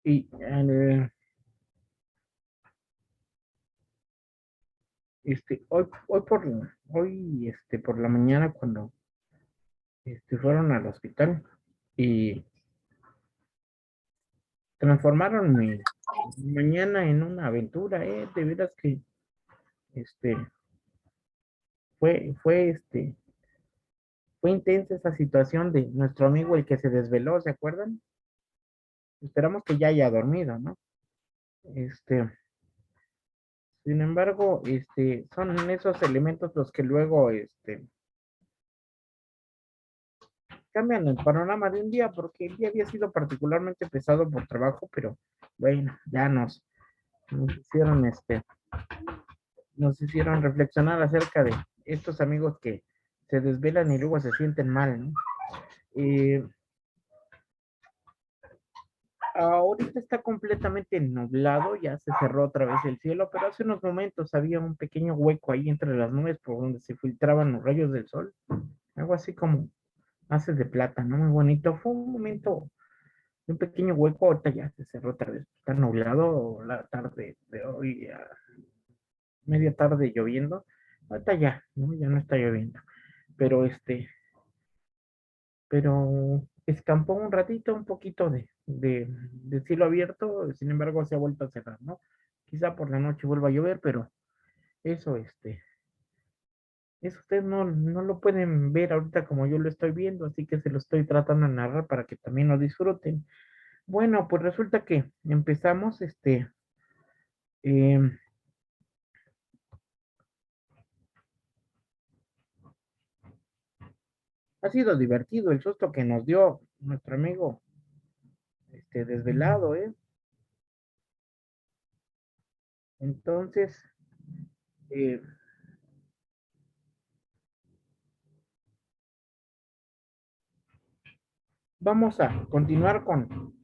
Y por la mañana cuando fueron al hospital y transformaron mi mañana en una aventura, de veras que este, fue intensa esa situación de nuestro amigo el que se desveló, ¿se acuerdan? Esperamos que ya haya dormido, ¿no? Este, Sin embargo, son esos elementos los que luego, cambian el panorama de un día, porque el día había sido particularmente pesado por trabajo, pero bueno, ya nos hicieron, nos hicieron reflexionar acerca de estos amigos que se desvelan y luego se sienten mal, ¿no? Eh, Ahorita está completamente nublado, ya se cerró otra vez el cielo, pero hace unos momentos había un pequeño hueco ahí entre las nubes por donde se filtraban los rayos del sol, algo así como haces de plata, ¿no? Muy bonito. Fue un momento, un pequeño hueco, ahorita ya se cerró otra vez. Está nublado la tarde de hoy, media tarde lloviendo. Ahorita ya, ¿no? Ya no está lloviendo. Pero pero escampó un ratito, un poquito de cielo abierto, sin embargo se ha vuelto a cerrar, ¿no? Quizá por la noche vuelva a llover, pero eso, eso ustedes no lo pueden ver ahorita como yo lo estoy viendo, así que se lo estoy tratando de narrar para que también lo disfruten. Bueno, pues resulta que empezamos, eh, ha sido divertido el susto que nos dio nuestro amigo, desvelado, ¿eh? Entonces, eh, vamos a continuar con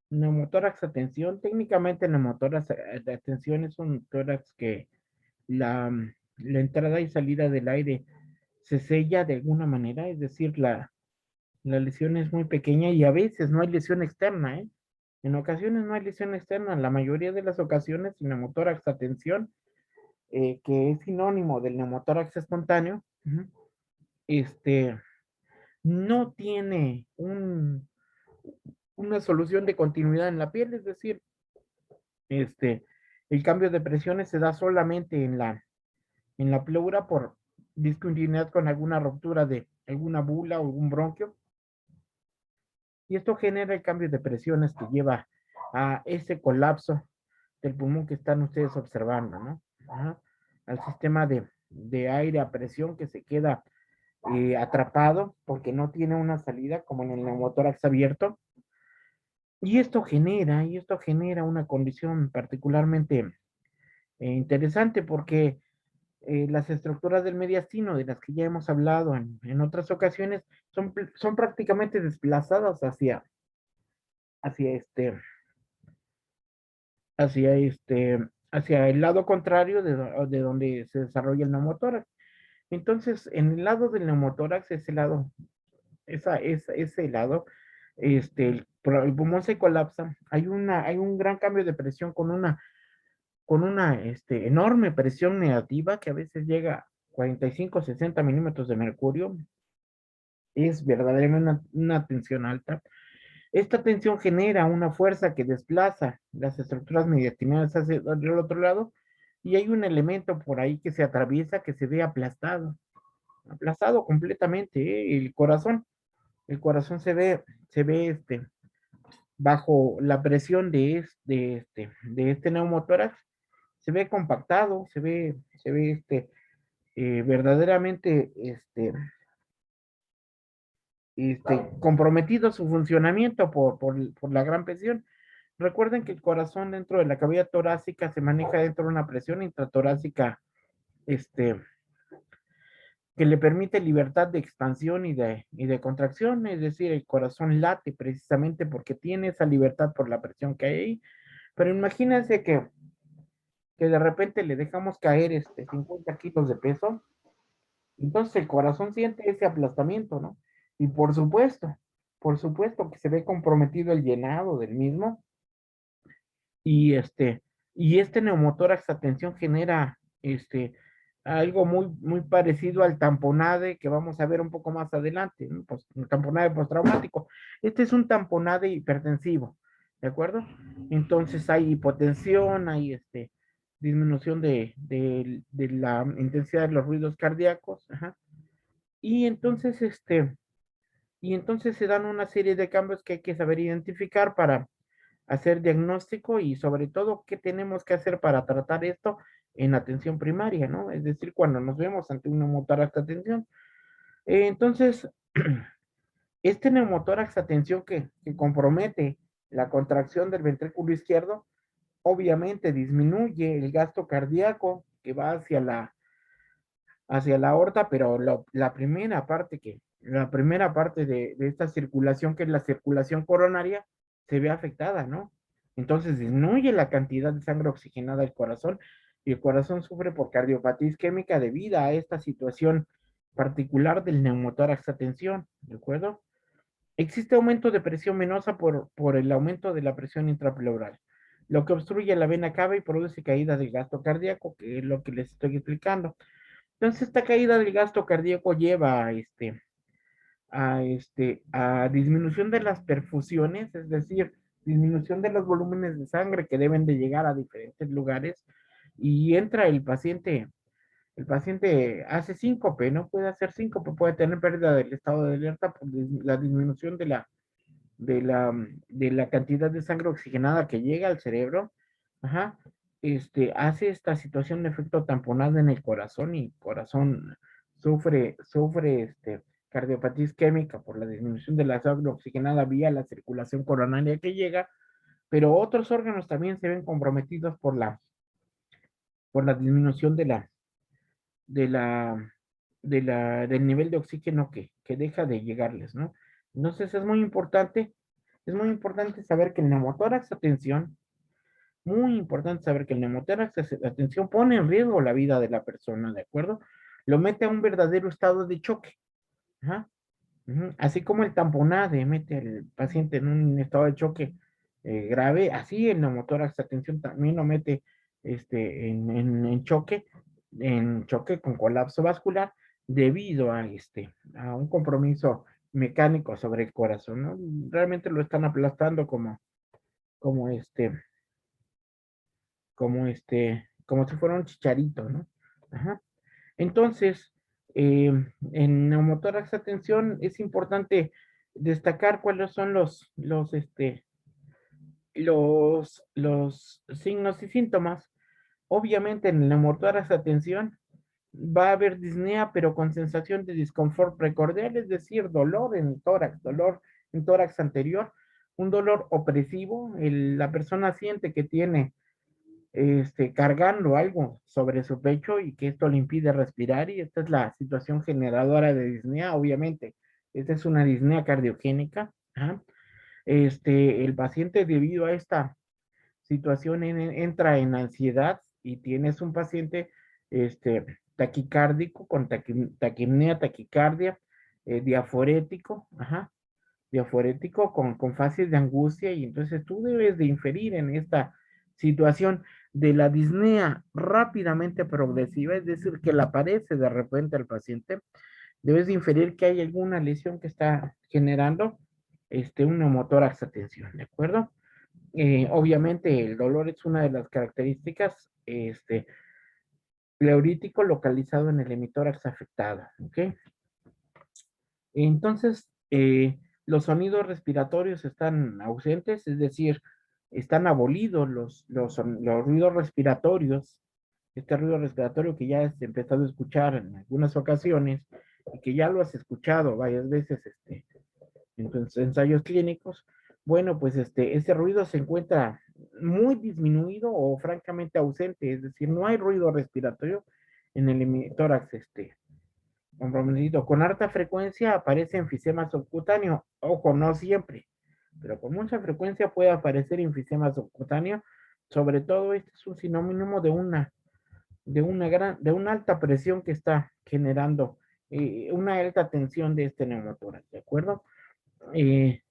neumotórax atención. Técnicamente, neumotórax de atención es un tórax que la, la entrada y salida del aire se sella de alguna manera, es decir, la lesión es muy pequeña y a veces no hay lesión externa, ¿eh? En ocasiones no hay lesión externa, en la mayoría de las ocasiones, el neumotórax atención, que es sinónimo del neumotórax espontáneo, este, no tiene una solución de continuidad en la piel, es decir, este, el cambio de presiones se da solamente en la pleura por discontinuidad con alguna ruptura de alguna bula o algún bronquio, y esto genera el cambio de presiones que lleva a ese colapso del pulmón que están ustedes observando, ¿no? Ajá. Al sistema de aire a presión que se queda atrapado porque no tiene una salida como en el neumotórax abierto. Y esto genera una condición particularmente interesante porque las estructuras del mediastino, de las que ya hemos hablado en otras ocasiones, son prácticamente desplazadas hacia hacia hacia el lado contrario de donde se desarrolla el neumotórax. Entonces, en el lado del neumotórax, ese lado, el pulmón se colapsa, hay un gran cambio de presión con una enorme presión negativa que a veces llega a 45, 60 milímetros de mercurio, es verdaderamente una tensión alta. Esta tensión genera una fuerza que desplaza las estructuras mediastinales hacia el otro lado y hay un elemento por ahí que se atraviesa que se ve aplastado, aplastado completamente, ¿eh? El corazón se ve bajo la presión de este neumotórax, se ve compactado, se ve verdaderamente comprometido su funcionamiento por la gran presión. Recuerden que el corazón dentro de la cavidad torácica se maneja dentro de una presión intratorácica este, que le permite libertad de expansión y de contracción, es decir, el corazón late precisamente porque tiene esa libertad por la presión que hay ahí. Pero imagínense que de repente le dejamos caer 50 kilos de peso, entonces el corazón siente ese aplastamiento, ¿no? Y por supuesto, por supuesto que se ve comprometido el llenado del mismo y este neumotórax a tensión genera algo muy parecido al tamponade que vamos a ver un poco más adelante, ¿no? Pues, el tamponade postraumático. Este es un tamponade hipertensivo, ¿de acuerdo? Entonces hay hipotensión, hay disminución de la intensidad de los ruidos cardíacos, ajá. Y entonces, y entonces se dan una serie de cambios que hay que saber identificar para hacer diagnóstico y sobre todo qué tenemos que hacer para tratar esto en atención primaria, ¿no? Es decir, cuando nos vemos ante un neumotórax de atención. Entonces, este neumotórax de atención que compromete la contracción del ventrículo izquierdo, obviamente disminuye el gasto cardíaco que va hacia la aorta, pero la primera parte de esta circulación, que es la circulación coronaria, se ve afectada, ¿no? Entonces disminuye la cantidad de sangre oxigenada al corazón y el corazón sufre por cardiopatía isquémica debido a esta situación particular del neumotórax a tensión, ¿de acuerdo? Existe aumento de presión venosa por el aumento de la presión intrapleural, lo que obstruye la vena cava y produce caída del gasto cardíaco, que es lo que les estoy explicando. Entonces, esta caída del gasto cardíaco lleva a disminución de las perfusiones, es decir, disminución de los volúmenes de sangre que deben de llegar a diferentes lugares y entra el paciente hace síncope, no puede hacer síncope, puede tener pérdida del estado de alerta por la disminución de la cantidad de sangre oxigenada que llega al cerebro, ajá, hace esta situación de efecto tamponada en el corazón y el corazón sufre cardiopatía isquémica por la disminución de la sangre oxigenada vía la circulación coronaria que llega, pero otros órganos también se ven comprometidos por la disminución de la, del nivel de oxígeno que deja de llegarles, ¿no? Entonces es muy importante saber que el neumotórax, atención, muy importante saber que el neumotórax, atención, pone en riesgo la vida de la persona, ¿de acuerdo? Lo mete a un verdadero estado de choque, ajá, así como el tamponade mete al paciente en un estado de choque grave, así el neumotórax, atención, también lo mete en choque con colapso vascular debido a un compromiso mecánico sobre el corazón, ¿no? Realmente lo están aplastando como como si fuera un chicharito, ¿no? Ajá. Entonces, en neumotórax atención es importante destacar cuáles son los signos y síntomas. Obviamente en el neumotórax atención va a haber disnea, pero con sensación de disconfort precordial, es decir, dolor en tórax anterior, un dolor opresivo, la persona siente que tiene cargando algo sobre su pecho y que esto le impide respirar y esta es la situación generadora de disnea, obviamente. Esta es una disnea cardiogénica. ¿Ah? El paciente debido a esta situación entra en ansiedad y tienes un paciente taquicárdico con taquipnea, taquicardia, diaforético, ajá, diaforético con fases de angustia y entonces tú debes de inferir en esta situación de la disnea rápidamente progresiva, es decir, que le aparece de repente al paciente, debes de inferir que hay alguna lesión que está generando un neumotórax a tensión, ¿de acuerdo? Obviamente el dolor es una de las características, pleurítico localizado en el hemitórax afectado, ¿ok? Entonces, los sonidos respiratorios están ausentes, es decir, están abolidos los ruidos respiratorios, este ruido respiratorio que ya has empezado a escuchar en algunas ocasiones y que ya lo has escuchado varias veces en tus ensayos clínicos. Bueno, pues ese ruido se encuentra muy disminuido o francamente ausente, es decir, no hay ruido respiratorio en el hemitórax comprometido. Con alta frecuencia aparece enfisema subcutáneo. Ojo, no siempre, pero con mucha frecuencia puede aparecer enfisema subcutáneo. Sobre todo, este es un sinónimo de una alta presión que está generando una alta tensión de este neumotórax, ¿de acuerdo? Eh,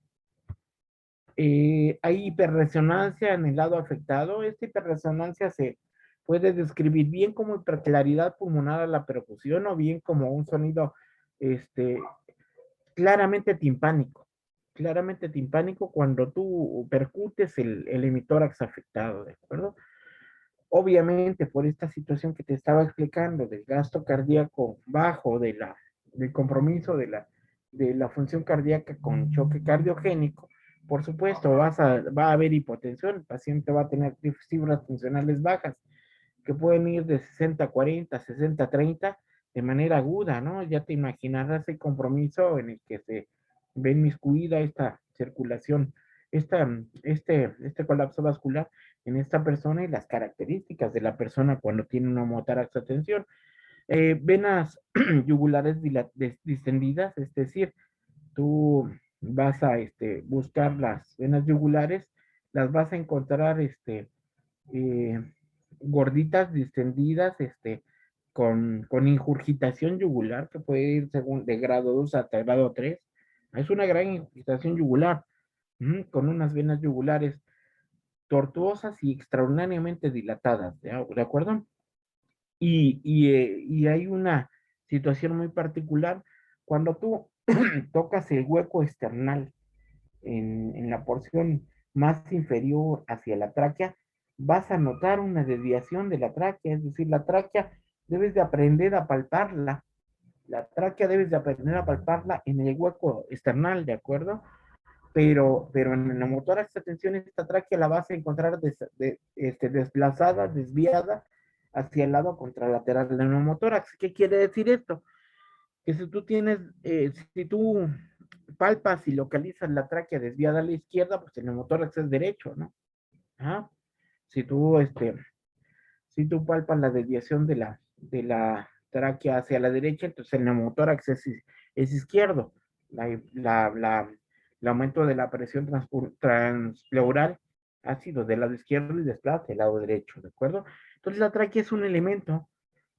hay hiperresonancia en el lado afectado. Esta hiperresonancia se puede describir bien como hiperclaridad pulmonar a la percusión o bien como un sonido este, claramente timpánico. Claramente timpánico cuando tú percutes el hemitórax afectado, ¿de acuerdo? Obviamente, por esta situación que te estaba explicando del gasto cardíaco bajo, del compromiso de la función cardíaca con choque cardiogénico, por supuesto, va a haber hipotensión, el paciente va a tener fibras funcionales bajas, que pueden ir de 60 a 40, 60 a 30, de manera aguda, ¿no? Ya te imaginarás el compromiso en el que se ve inmiscuida esta circulación, este colapso vascular en esta persona y las características de la persona cuando tiene una motórax atención. Venas yugulares distendidas, es decir, tú vas a buscar las venas yugulares, las vas a encontrar eh, gorditas, distendidas, con ingurgitación yugular, que puede ir según de grado 2 hasta grado 3. Es una gran ingurgitación yugular, con unas venas yugulares tortuosas y extraordinariamente dilatadas, ¿de acuerdo? Y hay una situación muy particular cuando tú tocas el hueco external en la porción más inferior hacia la tráquea, vas a notar una desviación de la tráquea, es decir, la tráquea debes de aprender a palparla, la tráquea debes de aprender a palparla en el hueco external, ¿de acuerdo? Pero en la motora esta tensión, esta tráquea la vas a encontrar desplazada, desviada hacia el lado contralateral del neumotórax. ¿Qué quiere decir esto? Que si tú tienes, si tú palpas y localizas la tráquea desviada a la izquierda, pues el neumotórax es derecho, ¿no? ¿Ah? Si tú, si tú palpas la desviación de la tráquea hacia la derecha, entonces el neumotórax es izquierdo. La, la, la, el aumento de la presión transpleural ha sido del lado izquierdo y desplaza el lado derecho, ¿de acuerdo? Entonces la tráquea es un elemento,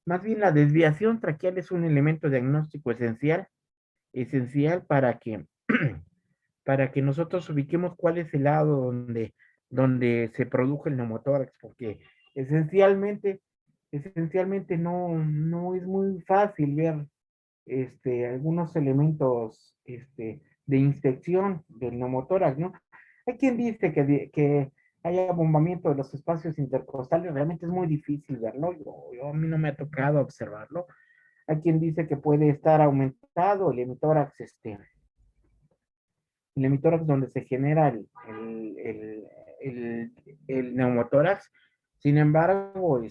más bien la desviación traqueal es un elemento diagnóstico esencial para que nosotros ubiquemos cuál es el lado donde se produjo el neumotórax, porque esencialmente, esencialmente no es muy fácil ver algunos elementos de inspección del neumotórax, ¿no? Hay quien dice que haya bombamiento de los espacios intercostales, realmente es muy difícil verlo, a mí no me ha tocado observarlo. Hay quien dice que puede estar aumentado el hemitórax, donde se genera el, el neumotórax. Sin embargo,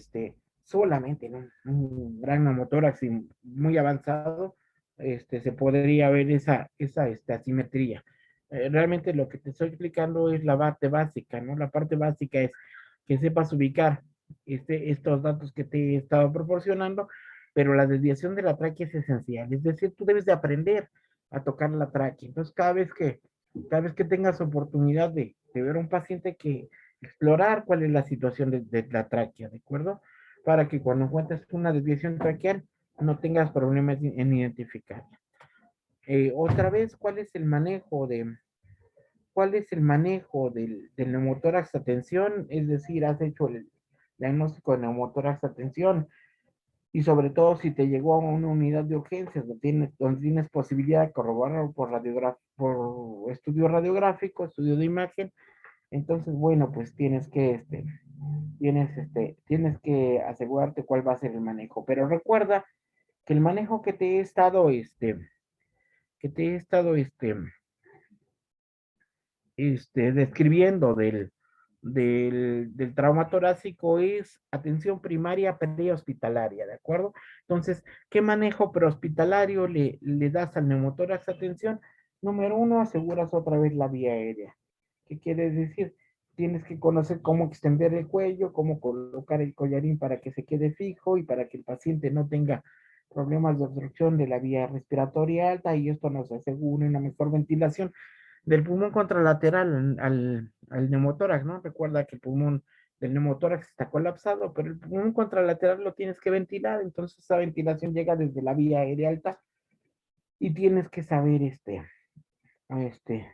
solamente en un gran neumotórax muy avanzado, se podría ver esa asimetría. Realmente lo que te estoy explicando es la parte básica, ¿no? La parte básica es que sepas ubicar estos datos que te he estado proporcionando, pero la desviación de la tráquea es esencial. Es decir, tú debes de aprender a tocar la tráquea. Entonces, cada vez que tengas oportunidad de ver a un paciente, que explorar cuál es la situación de la tráquea, ¿de acuerdo? Para que cuando encuentres una desviación traqueal no tengas problemas en identificarla. Otra vez, cuál es el manejo del neumotórax atención? Es decir, has hecho el diagnóstico de neumotórax atención y sobre todo si te llegó a una unidad de urgencias donde tienes posibilidad de corroborar por estudio radiográfico, estudio de imagen, entonces, bueno, pues tienes que asegurarte cuál va a ser el manejo. Pero recuerda que el manejo que te he estado, describiendo del trauma torácico es atención primaria prehospitalaria, ¿de acuerdo? Entonces, ¿qué manejo prehospitalario le das al neumotórax atención? Número uno, aseguras otra vez la vía aérea. ¿Qué quiere decir? Tienes que conocer cómo extender el cuello, cómo colocar el collarín para que se quede fijo y para que el paciente no tenga problemas de obstrucción de la vía respiratoria alta, y esto nos asegura una mejor ventilación del pulmón contralateral al neumotórax, ¿no? Recuerda que el pulmón del neumotórax está colapsado, pero el pulmón contralateral lo tienes que ventilar, entonces esa ventilación llega desde la vía aérea alta y tienes que saber este,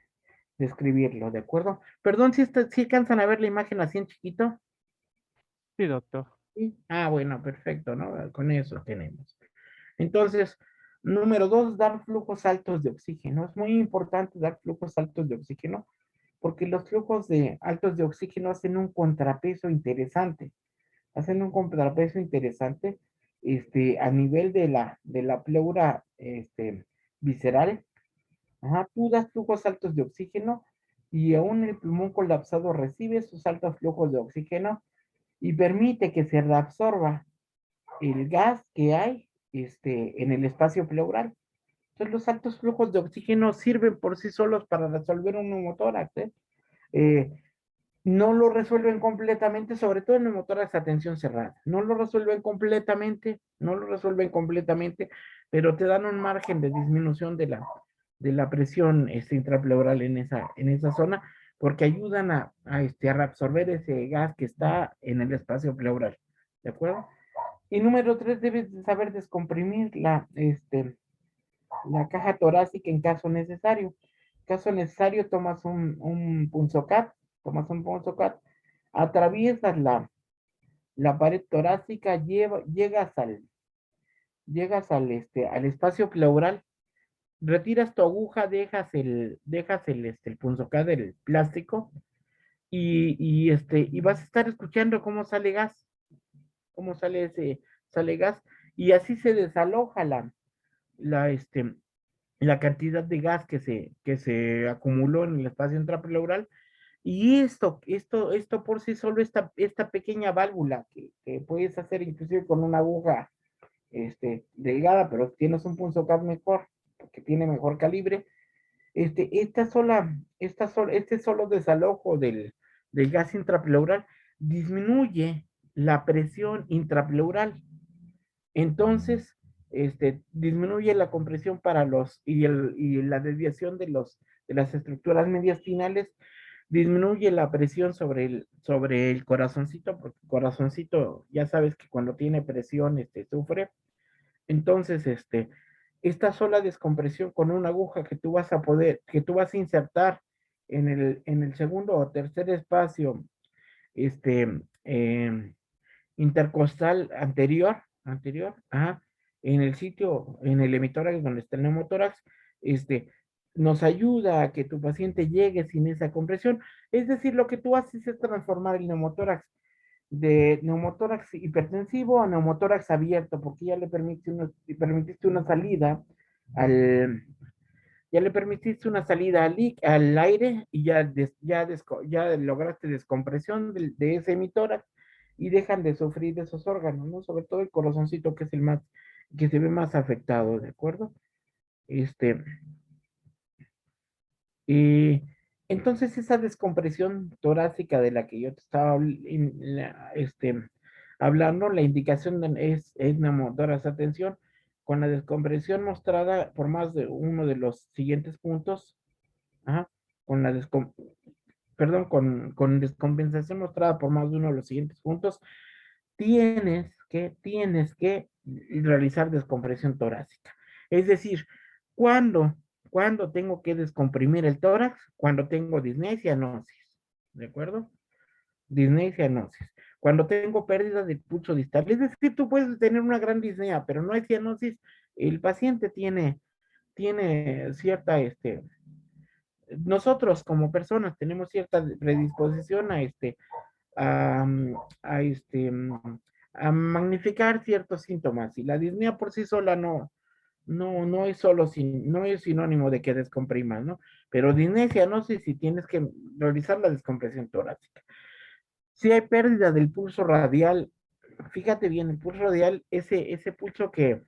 describirlo, ¿de acuerdo? Perdón, si alcanzan a ver la imagen así en chiquito. Sí, doctor. Sí. Ah, bueno, perfecto, ¿no? Con eso tenemos. Entonces, número dos, dar flujos altos de oxígeno. Es muy importante dar flujos altos de oxígeno porque los flujos altos de oxígeno hacen un contrapeso interesante. Hacen un contrapeso interesante a nivel de la pleura visceral. Ajá, tú das flujos altos de oxígeno y aún el pulmón colapsado recibe esos altos flujos de oxígeno y permite que se reabsorba el gas que hay en el espacio pleural. Entonces, los altos flujos de oxígeno sirven por sí solos para resolver un neumotórax. Eh, no lo resuelven completamente, sobre todo en neumotórax a tensión cerrada. No lo resuelven completamente, no lo resuelven completamente, pero te dan un margen de disminución de la presión intrapleural en esa zona, porque ayudan a reabsorber ese gas que está en el espacio pleural. ¿De acuerdo? Y número tres, debes de saber descomprimir la caja torácica en caso necesario. En caso necesario, tomas un punzocat, atraviesas la pared torácica, llegas al espacio pleural, retiras tu aguja, dejas el punzocat del plástico y vas a estar escuchando cómo sale gas, y así se desaloja la, este, la cantidad de gas que se acumuló en el espacio intrapleural. Y esto por sí solo, esta pequeña válvula que puedes hacer inclusive con una aguja delgada, pero tienes un punzocat mejor, porque tiene mejor calibre. Este solo desalojo del gas intrapleural disminuye la presión intrapleural. Entonces, disminuye la compresión y la desviación de las estructuras mediastinales, disminuye la presión sobre el corazoncito, porque el corazoncito, ya sabes que cuando tiene presión, sufre. Entonces, esta sola descompresión con una aguja que tú vas a insertar en el segundo o tercer espacio, este, em, intercostal anterior, ajá, en el hemitórax donde está el neumotórax, este, nos ayuda a que tu paciente llegue sin esa compresión. Es decir, lo que tú haces es transformar el neumotórax de neumotórax hipertensivo a neumotórax abierto, porque permitiste una salida al, al aire y ya lograste descompresión de ese hemitórax y dejan de sufrir esos órganos, ¿no? Sobre todo el corazoncito, que es que se ve más afectado, ¿de acuerdo? Este, y entonces esa descompresión torácica de la que yo te estaba hablando, la indicación es neumotórax. Atención, con la descompresión mostrada por más de uno de los siguientes puntos. Ajá, con la perdón, con descompensación mostrada por más de uno de los siguientes puntos, tienes que realizar descompresión torácica. Es decir, ¿cuándo, cuándo tengo que descomprimir el tórax? Cuando tengo disnea y cianosis, ¿de acuerdo? Disnea y cianosis. Cuando tengo pérdida del pulso distal, es decir, tú puedes tener una gran disnea, pero no hay cianosis, el paciente tiene cierta, nosotros como personas tenemos cierta predisposición a, a, este, a magnificar ciertos síntomas, y la disnea por sí sola no es no es sinónimo de que descomprimas, ¿no? Pero disnesia, no sé si tienes que realizar la descompresión torácica. Si hay pérdida del pulso radial, fíjate bien, el pulso radial, ese pulso que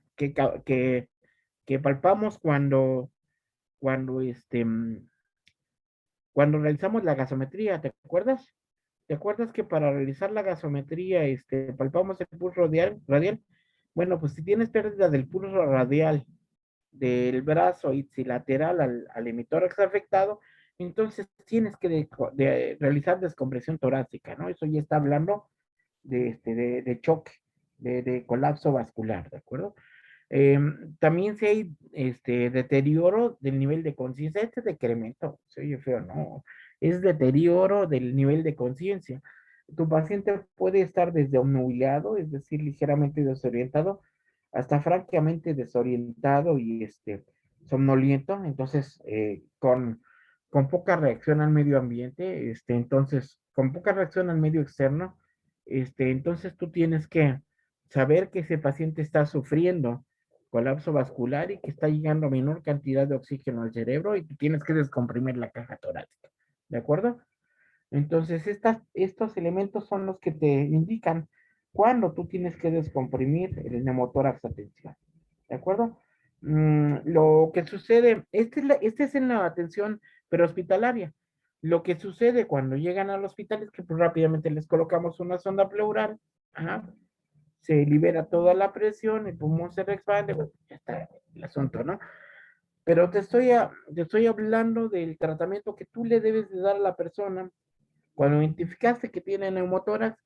palpamos cuando cuando realizamos la gasometría, ¿te acuerdas? ¿Te acuerdas que para realizar la gasometría, palpamos el pulso radial? Bueno, pues si tienes pérdida del pulso radial del brazo ipsilateral al hemitórax afectado, entonces tienes que realizar descompresión torácica, ¿no? Eso ya está hablando de choque, de colapso vascular, ¿de acuerdo? También si hay deterioro del nivel de conciencia, decremento, se oye feo, no, es deterioro del nivel de conciencia. Tu paciente puede estar desde obnubilado, es decir, ligeramente desorientado, hasta francamente desorientado y somnoliento, entonces con poca reacción al medio ambiente, entonces con poca reacción al medio externo, entonces tú tienes que saber que ese paciente está sufriendo colapso vascular y que está llegando a menor cantidad de oxígeno al cerebro y tú tienes que descomprimir la caja torácica, ¿de acuerdo? Entonces, estos elementos son los que te indican cuándo tú tienes que descomprimir el neumotórax atención. ¿De acuerdo? Lo que sucede, este es en la atención prehospitalaria. Lo que sucede cuando llegan al hospital es que pues, rápidamente les colocamos una sonda pleural, ajá, se libera toda la presión, el pulmón se expande, bueno, ya está el asunto, ¿no? Pero te estoy hablando del tratamiento que tú le debes de dar a la persona cuando identificaste que tiene neumotórax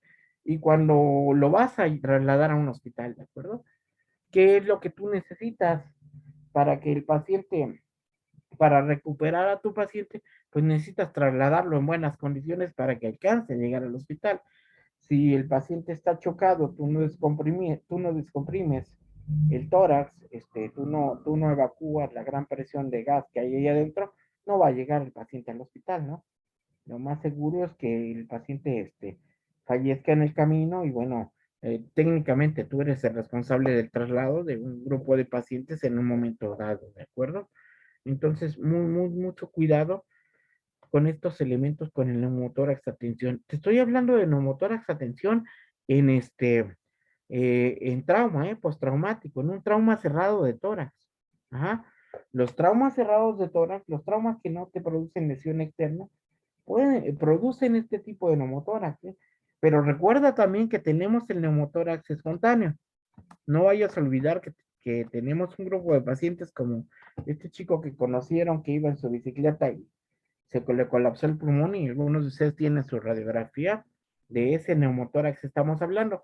y cuando lo vas a trasladar a un hospital, ¿de acuerdo? ¿Qué es lo que tú necesitas para que el paciente, para recuperar a tu paciente, pues necesitas trasladarlo en buenas condiciones para que alcance a llegar al hospital? Si el paciente está chocado, tú no descomprimes el tórax, tú no evacúas la gran presión de gas que hay ahí adentro, no va a llegar el paciente al hospital, ¿no? Lo más seguro es que el paciente fallezca en el camino y bueno, técnicamente tú eres el responsable del traslado de un grupo de pacientes en un momento dado, ¿de acuerdo? Entonces, mucho cuidado con estos elementos con el neumotórax atención. Te estoy hablando de neumotórax atención en en trauma, postraumático, en un trauma cerrado de tórax. Ajá. Los traumas cerrados de tórax, los traumas que no te producen lesión externa, producen este tipo de neumotórax, ¿eh? Pero recuerda también que tenemos el neumotórax espontáneo. No vayas a olvidar que tenemos un grupo de pacientes como este chico que conocieron que iba en su bicicleta y le colapsó el pulmón y algunos de ustedes tienen su radiografía de ese neumotórax estamos hablando,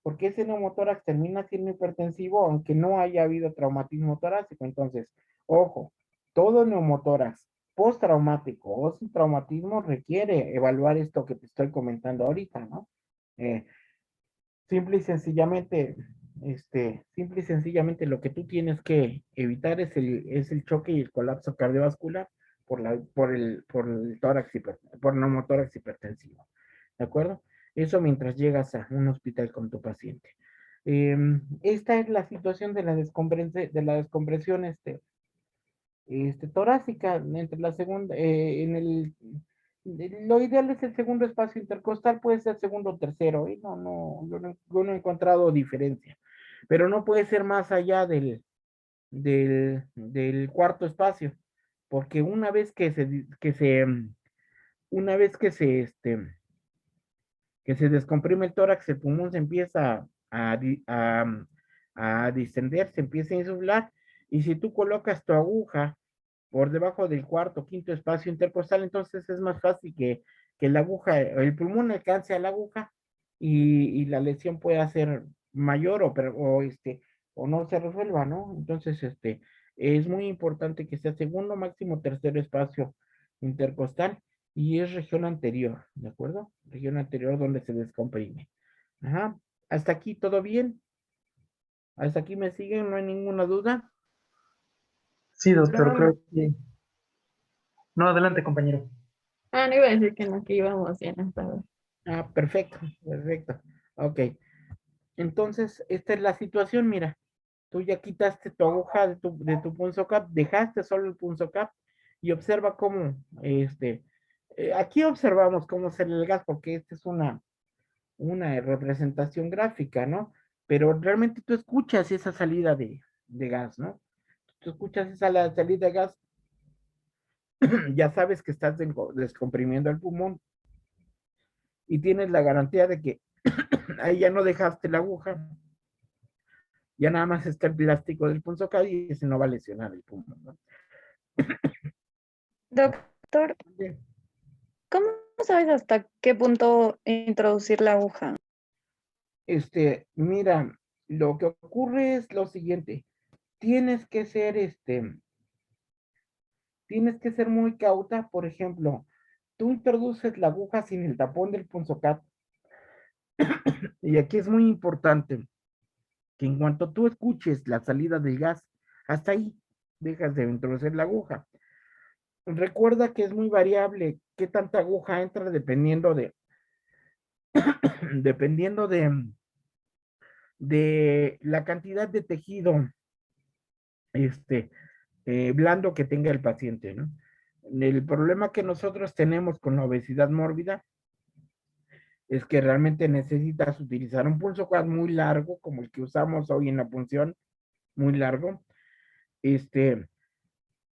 porque ese neumotórax termina siendo hipertensivo aunque no haya habido traumatismo torácico. Entonces, ojo, todo neumotórax postraumático o sin traumatismo requiere evaluar esto que te estoy comentando ahorita, ¿no? Eh, simple y sencillamente, simple y sencillamente lo que tú tienes que evitar es el choque y el colapso cardiovascular por el tórax, por neumotórax hipertensivo. ¿De acuerdo? Eso mientras llegas a un hospital con tu paciente. Esta es la situación de de la descompresión torácica entre la segunda, lo ideal es el segundo espacio intercostal, puede ser segundo o tercero, y yo no he encontrado diferencia, pero no puede ser más allá del cuarto espacio, porque una vez que se descomprime el tórax, el pulmón se empieza a distender, se empieza a insuflar, y si tú colocas tu aguja por debajo del cuarto, quinto espacio intercostal, entonces es más fácil que la aguja, el pulmón alcance a la aguja y la lesión pueda ser mayor o no se resuelva, ¿no? Entonces, es muy importante que sea segundo, máximo tercer espacio intercostal y es región anterior, ¿de acuerdo? Región anterior donde se descomprime. Ajá. Hasta aquí todo bien. Hasta aquí me siguen, no hay ninguna duda. Sí, doctor, creo que... No, adelante, compañero. Ah, no iba a decir que no, que íbamos bien hasta ahora. Ah, perfecto, perfecto. Ok. Entonces, esta es la situación, mira. Tú ya quitaste tu aguja de tu punzocap, dejaste solo el punzocap y observa cómo, aquí observamos cómo sale el gas porque esta es una representación gráfica, ¿no? Pero realmente tú escuchas esa salida de gas, ¿no? Tú escuchas esa salida de gas, ya sabes que estás descomprimiendo el pulmón y tienes la garantía de que ahí ya no dejaste la aguja, ya nada más está el plástico del punzocat y ese no va a lesionar el pulmón, ¿no? Doctor, Bien. ¿cómo sabes hasta qué punto introducir la aguja? Mira, lo que ocurre es lo siguiente. tienes que ser, tienes que ser muy cauta. Por ejemplo, tú introduces la aguja sin el tapón del punzocat, y aquí es muy importante que en cuanto tú escuches la salida del gas, hasta ahí dejas de introducir la aguja. Recuerda que es muy variable qué tanta aguja entra dependiendo de, dependiendo de la cantidad de tejido este, blando que tenga el paciente, ¿no? El problema que nosotros tenemos con la obesidad mórbida es que realmente necesitas utilizar un pulso muy largo, como el que usamos hoy en la punción, muy largo.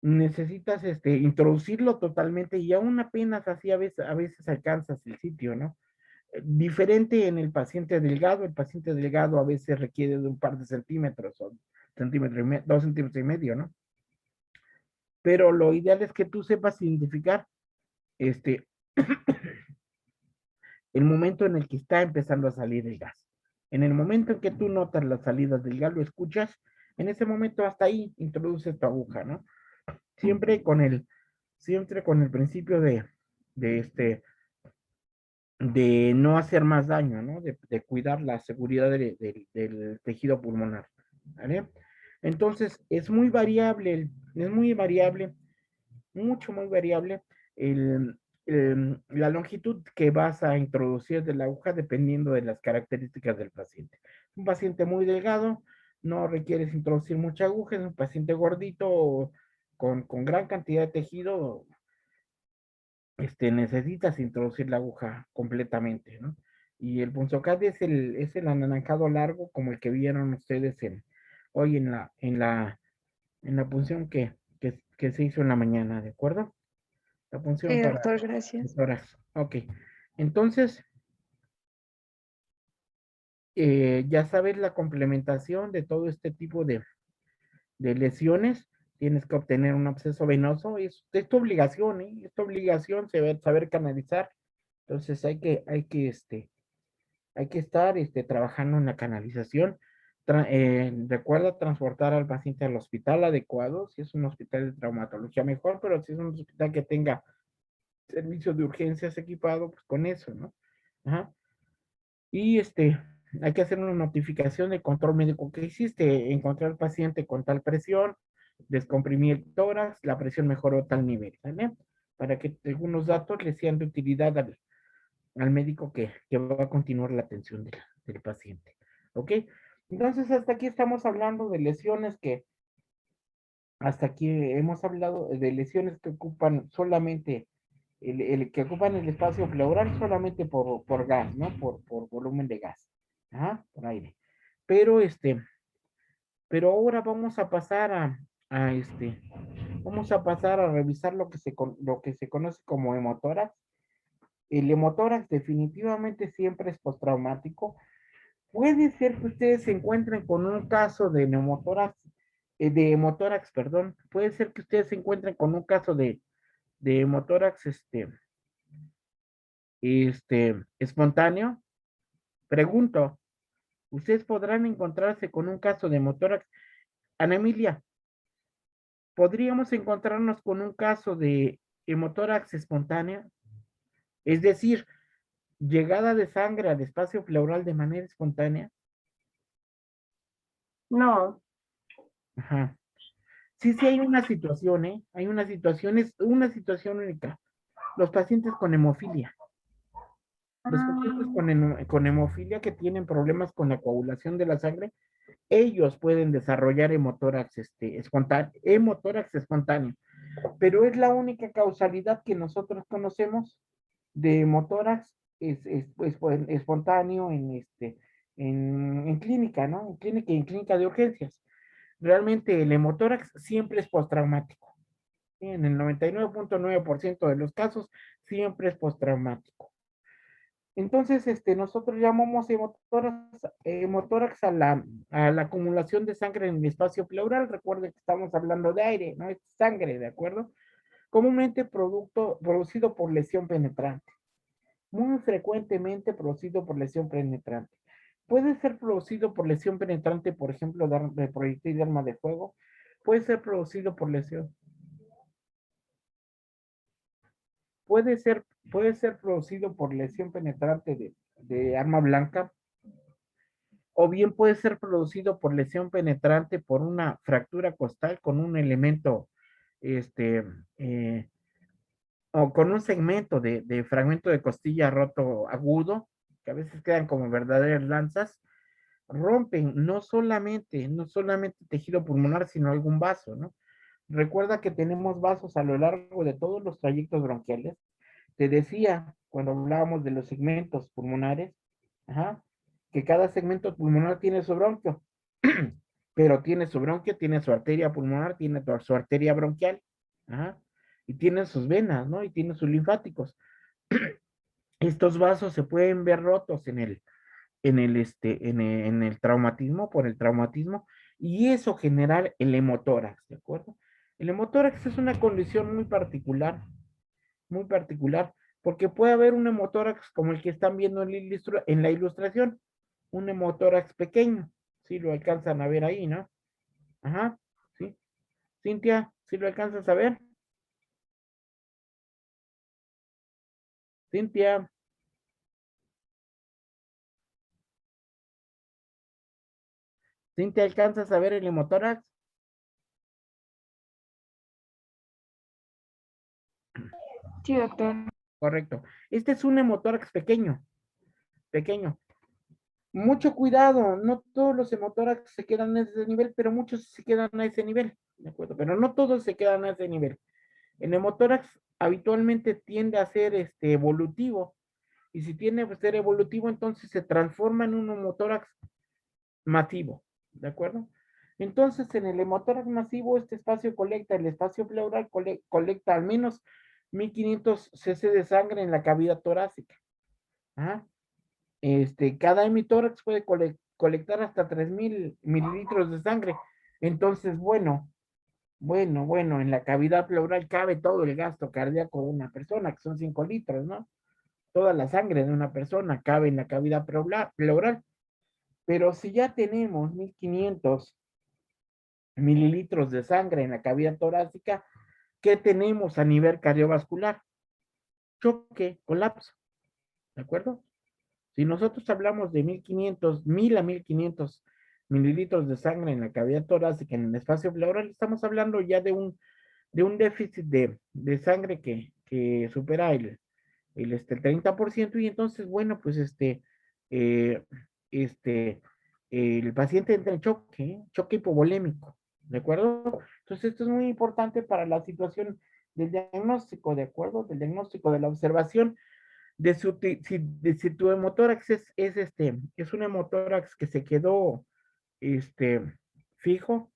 Necesitas introducirlo totalmente y aún apenas así a veces alcanzas el sitio, ¿no? Diferente en el paciente delgado a veces requiere de un par de centímetros o 2,5 centímetros, ¿no? Pero lo ideal es que tú sepas identificar este, el momento en el que está empezando a salir el gas. En el momento en que tú notas las salidas del gas, lo escuchas, en ese momento hasta ahí introduces tu aguja, ¿no? Siempre con el principio de de no hacer más daño, ¿no? De cuidar la seguridad del tejido pulmonar, ¿vale? Entonces, es muy variable, muy variable el, la longitud que vas a introducir de la aguja dependiendo de las características del paciente. Un paciente muy delgado, no requieres introducir mucha aguja. Es un paciente gordito con gran cantidad de tejido, necesitas introducir la aguja completamente, ¿no? Y el punzocat es el anaranjado largo como el que vieron ustedes hoy en la punción que se hizo en la mañana, ¿de acuerdo? La punción Sí, para doctor, gracias. horas. Ok. Entonces, ya sabes la complementación de todo este tipo de lesiones. Tienes que obtener un absceso venoso. Es tu obligación, ¿eh? Es tu obligación saber canalizar. Entonces hay que estar trabajando en la canalización. Recuerda transportar al paciente al hospital adecuado. Si es un hospital de traumatología, mejor, pero si es un hospital que tenga servicio de urgencias equipado, pues con eso, ¿no? Ajá. Y hay que hacer una notificación de control médico que hiciste, encontrar al paciente con tal presión, descomprimir el tórax, la presión mejoró a tal nivel, ¿vale? Para que algunos datos le sean de utilidad al médico que va a continuar la atención del paciente, ¿ok? Entonces, hasta aquí estamos hablando de lesiones hasta aquí hemos hablado de lesiones que ocupan solamente que ocupan el espacio pleural solamente por gas, ¿no? Por volumen de gas, ajá, por aire. Pero pero ahora vamos a pasar a vamos a pasar a revisar lo que se conoce como hemotórax. El hemotórax definitivamente siempre es postraumático. Puede ser que ustedes se encuentren con un caso de neumotórax, de hemotórax, perdón. Puede ser que ustedes se encuentren con un caso de hemotórax, espontáneo. Pregunto, ¿ustedes podrán encontrarse con un caso de hemotórax? Ana Emilia, ¿podríamos encontrarnos con un caso de hemotórax espontáneo? Es decir, llegada de sangre al espacio pleural de manera espontánea. No, Ajá. Sí, sí hay una situación, ¿eh? Hay una situación, es una situación única. Los pacientes con hemofilia. Los pacientes con hemofilia que tienen problemas con la coagulación de la sangre, ellos pueden desarrollar hemotórax espontáneo, pero es la única causalidad que nosotros conocemos de hemotórax pues, espontáneo en clínica, ¿no? En clínica de urgencias. Realmente el hemotórax siempre es postraumático. ¿Sí? En el 99.9% de los casos siempre es postraumático. Entonces, nosotros llamamos hemotórax a la acumulación de sangre en el espacio pleural. Recuerden que estamos hablando de aire, no es sangre, ¿de acuerdo? Comúnmente producido por lesión penetrante. Muy frecuentemente producido por lesión penetrante. puede ser producido por lesión penetrante, por ejemplo, de proyectil de arma de fuego. Puede ser producido por lesión. Puede ser producido por lesión penetrante de arma blanca, o bien puede ser producido por lesión penetrante por una fractura costal con un elemento, este, o con un segmento de fragmento de costilla roto agudo, que a veces quedan como verdaderas lanzas, rompen no solamente tejido pulmonar, sino algún vaso, ¿no? Recuerda que tenemos vasos a lo largo de todos los trayectos bronquiales. Te decía, cuando hablábamos de los segmentos pulmonares, ajá, que cada segmento pulmonar tiene su bronquio, pero tiene su bronquio, tiene su arteria pulmonar, tiene su arteria bronquial, ajá, y tiene sus venas, ¿no? Y tiene sus linfáticos. Estos vasos se pueden ver rotos en el traumatismo, por el traumatismo, y eso genera el hemotórax, ¿de acuerdo? El hemotórax es una condición muy particular, porque puede haber un hemotórax como el que están viendo en la ilustración, un hemotórax pequeño, si lo alcanzan a ver ahí, ¿no? Ajá, sí. Cintia, si lo alcanzas a ver. Cintia, Cintia, ¿alcanzas a ver el hemotórax? Sí, doctor. Correcto. Este es un hemotórax pequeño, pequeño. Mucho cuidado, no todos los hemotórax se quedan a ese nivel, pero muchos se quedan a ese nivel, ¿de acuerdo? Pero no todos se quedan a ese nivel. El hemotórax habitualmente tiende a ser evolutivo, y si tiene que ser evolutivo, entonces se transforma en un hemotórax masivo, ¿de acuerdo? Entonces, en el hemotórax masivo, este espacio colecta, el espacio pleural colecta al menos 1500 cc de sangre en la cavidad torácica. ¿Ah? Cada hemitórax puede colectar hasta 3000 mililitros de sangre. Entonces, bueno, en la cavidad pleural cabe todo el gasto cardíaco de una persona, que son 5 litros, ¿no? Toda la sangre de una persona cabe en la cavidad pleural. Pero si ya tenemos 1500 mililitros de sangre en la cavidad torácica, ¿qué tenemos a nivel cardiovascular? Choque, colapso, ¿de acuerdo? Si nosotros hablamos de 1000 a 1500 mililitros de sangre en la cavidad torácica, en el espacio pleural, estamos hablando ya de un déficit de sangre que supera el 30%, y entonces, bueno, pues eh, este, el paciente entra en choque hipovolémico, ¿de acuerdo? Entonces, esto es muy importante para la situación del diagnóstico, ¿de acuerdo? Del diagnóstico, de la observación si tu hemotórax es un hemotórax que se quedó este, fijo,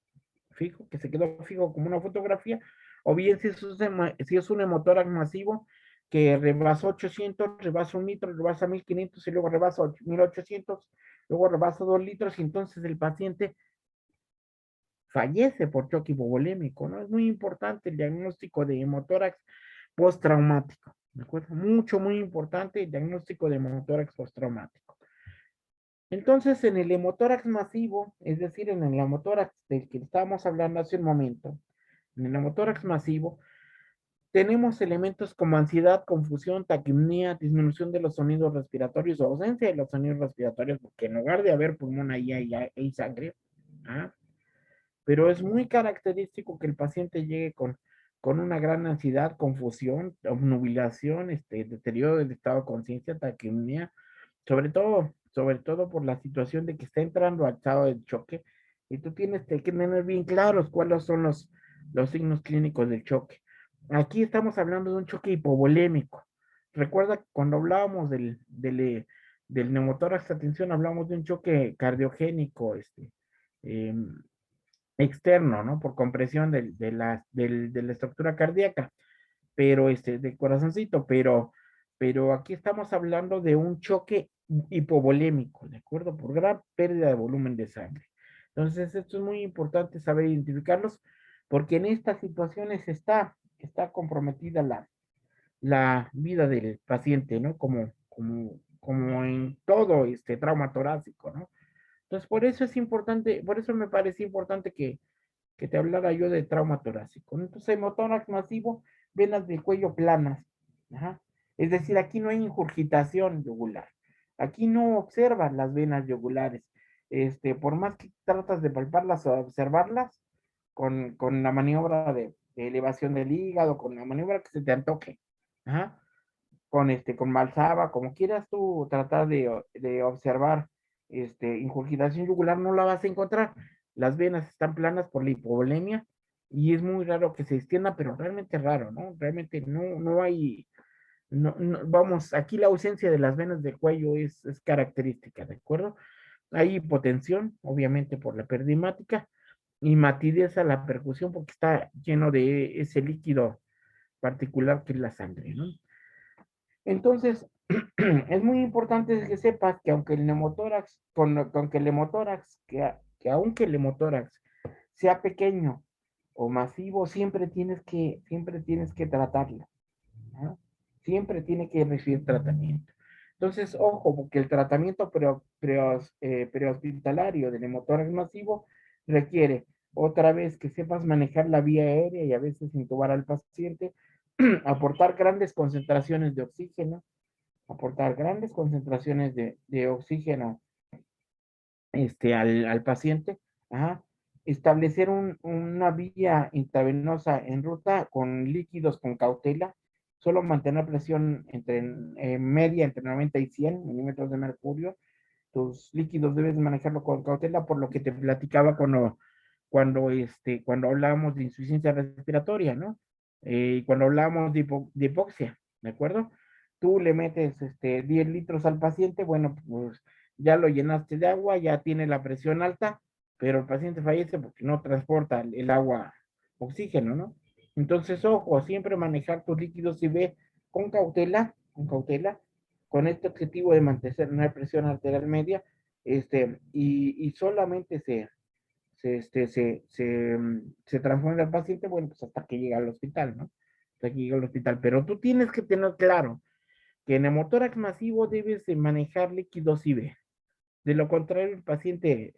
que se quedó fijo como una fotografía, o bien si es un hemotórax masivo que rebasó 800, rebasa 1 litro, rebasa 1500 y luego rebasa 1800, luego rebasa 2 litros, y entonces el paciente fallece por choque hipovolémico, ¿no? Es muy importante el diagnóstico de hemotórax postraumático, ¿de acuerdo? Muy importante el diagnóstico de hemotórax postraumático. Entonces, en el hemotórax masivo, es decir, en el hemotórax del que estábamos hablando hace un momento, en el hemotórax masivo, tenemos elementos como ansiedad, confusión, taquipnea, disminución de los sonidos respiratorios o ausencia de los sonidos respiratorios, porque en lugar de haber pulmón ahí hay sangre. ¿Ah? Pero es muy característico que el paciente llegue con una gran ansiedad, confusión, obnubilación, deterioro del estado de conciencia, taquipnea, sobre todo por la situación de que está entrando al estado de choque, y tú tienes que tener bien claros cuáles son los signos clínicos del choque. Aquí estamos hablando de un choque hipovolémico. Recuerda que cuando hablábamos del neumotórax, atención, hablamos de un choque cardiogénico, eh, externo, ¿no? Por compresión de la estructura cardíaca, pero del corazoncito, pero aquí estamos hablando de un choque hipovolémico, ¿de acuerdo? Por gran pérdida de volumen de sangre. Entonces, esto es muy importante saber identificarlos, porque en estas situaciones está comprometida la vida del paciente, ¿no? Como como en todo trauma torácico, ¿no? Entonces, por eso es importante, por eso me parece importante que te hablara yo de trauma torácico, ¿no? Entonces, hemotórax masivo, venas del cuello planas, ajá. Es decir, aquí no hay ingurgitación yugular, aquí no observas las venas yugulares, por más que tratas de palparlas o observarlas, con la maniobra de elevación del hígado, con la maniobra que se te antoje, ajá, con Malsaba, como quieras tú tratar de observar ingurgitación yugular, no la vas a encontrar. Las venas están planas por la hipovolemia y es muy raro que se extienda, pero realmente raro, ¿no? Realmente no hay, vamos, aquí la ausencia de las venas del cuello es característica, ¿de acuerdo? Hay hipotensión, obviamente por la perdimática, y matidez a la percusión porque está lleno de ese líquido particular que es la sangre, ¿no? Entonces, es muy importante que sepas que aunque el neumotórax, que el hemotórax, que aunque el hemotórax sea pequeño o masivo, siempre tienes que tratarlo, ¿no? Siempre tiene que recibir tratamiento. Entonces, ojo, porque el tratamiento prehospitalario del hemotórax masivo requiere otra vez que sepas manejar la vía aérea y a veces intubar al paciente, aportar grandes concentraciones de oxígeno, aportar grandes concentraciones de oxígeno al paciente, ajá, establecer una vía intravenosa en ruta con líquidos con cautela, solo mantener presión media entre 90 y 100 milímetros de mercurio. Tus líquidos debes manejarlo con cautela, por lo que te platicaba cuando hablábamos de insuficiencia respiratoria, ¿no? Y cuando hablábamos de hipoxia, ¿de acuerdo? Tú le metes 10 litros al paciente, bueno, pues ya lo llenaste de agua, ya tiene la presión alta, pero el paciente fallece porque no transporta el agua oxígeno, ¿no? Entonces, ojo, siempre manejar tus líquidos y ve con cautela, con este objetivo de mantener una presión arterial media, y solamente se transforma el paciente, bueno, pues hasta que llega al hospital, ¿no? Hasta que llega al hospital. Pero tú tienes que tener claro que en hemotórax masivo debes de manejar líquidos IV. De lo contrario, el paciente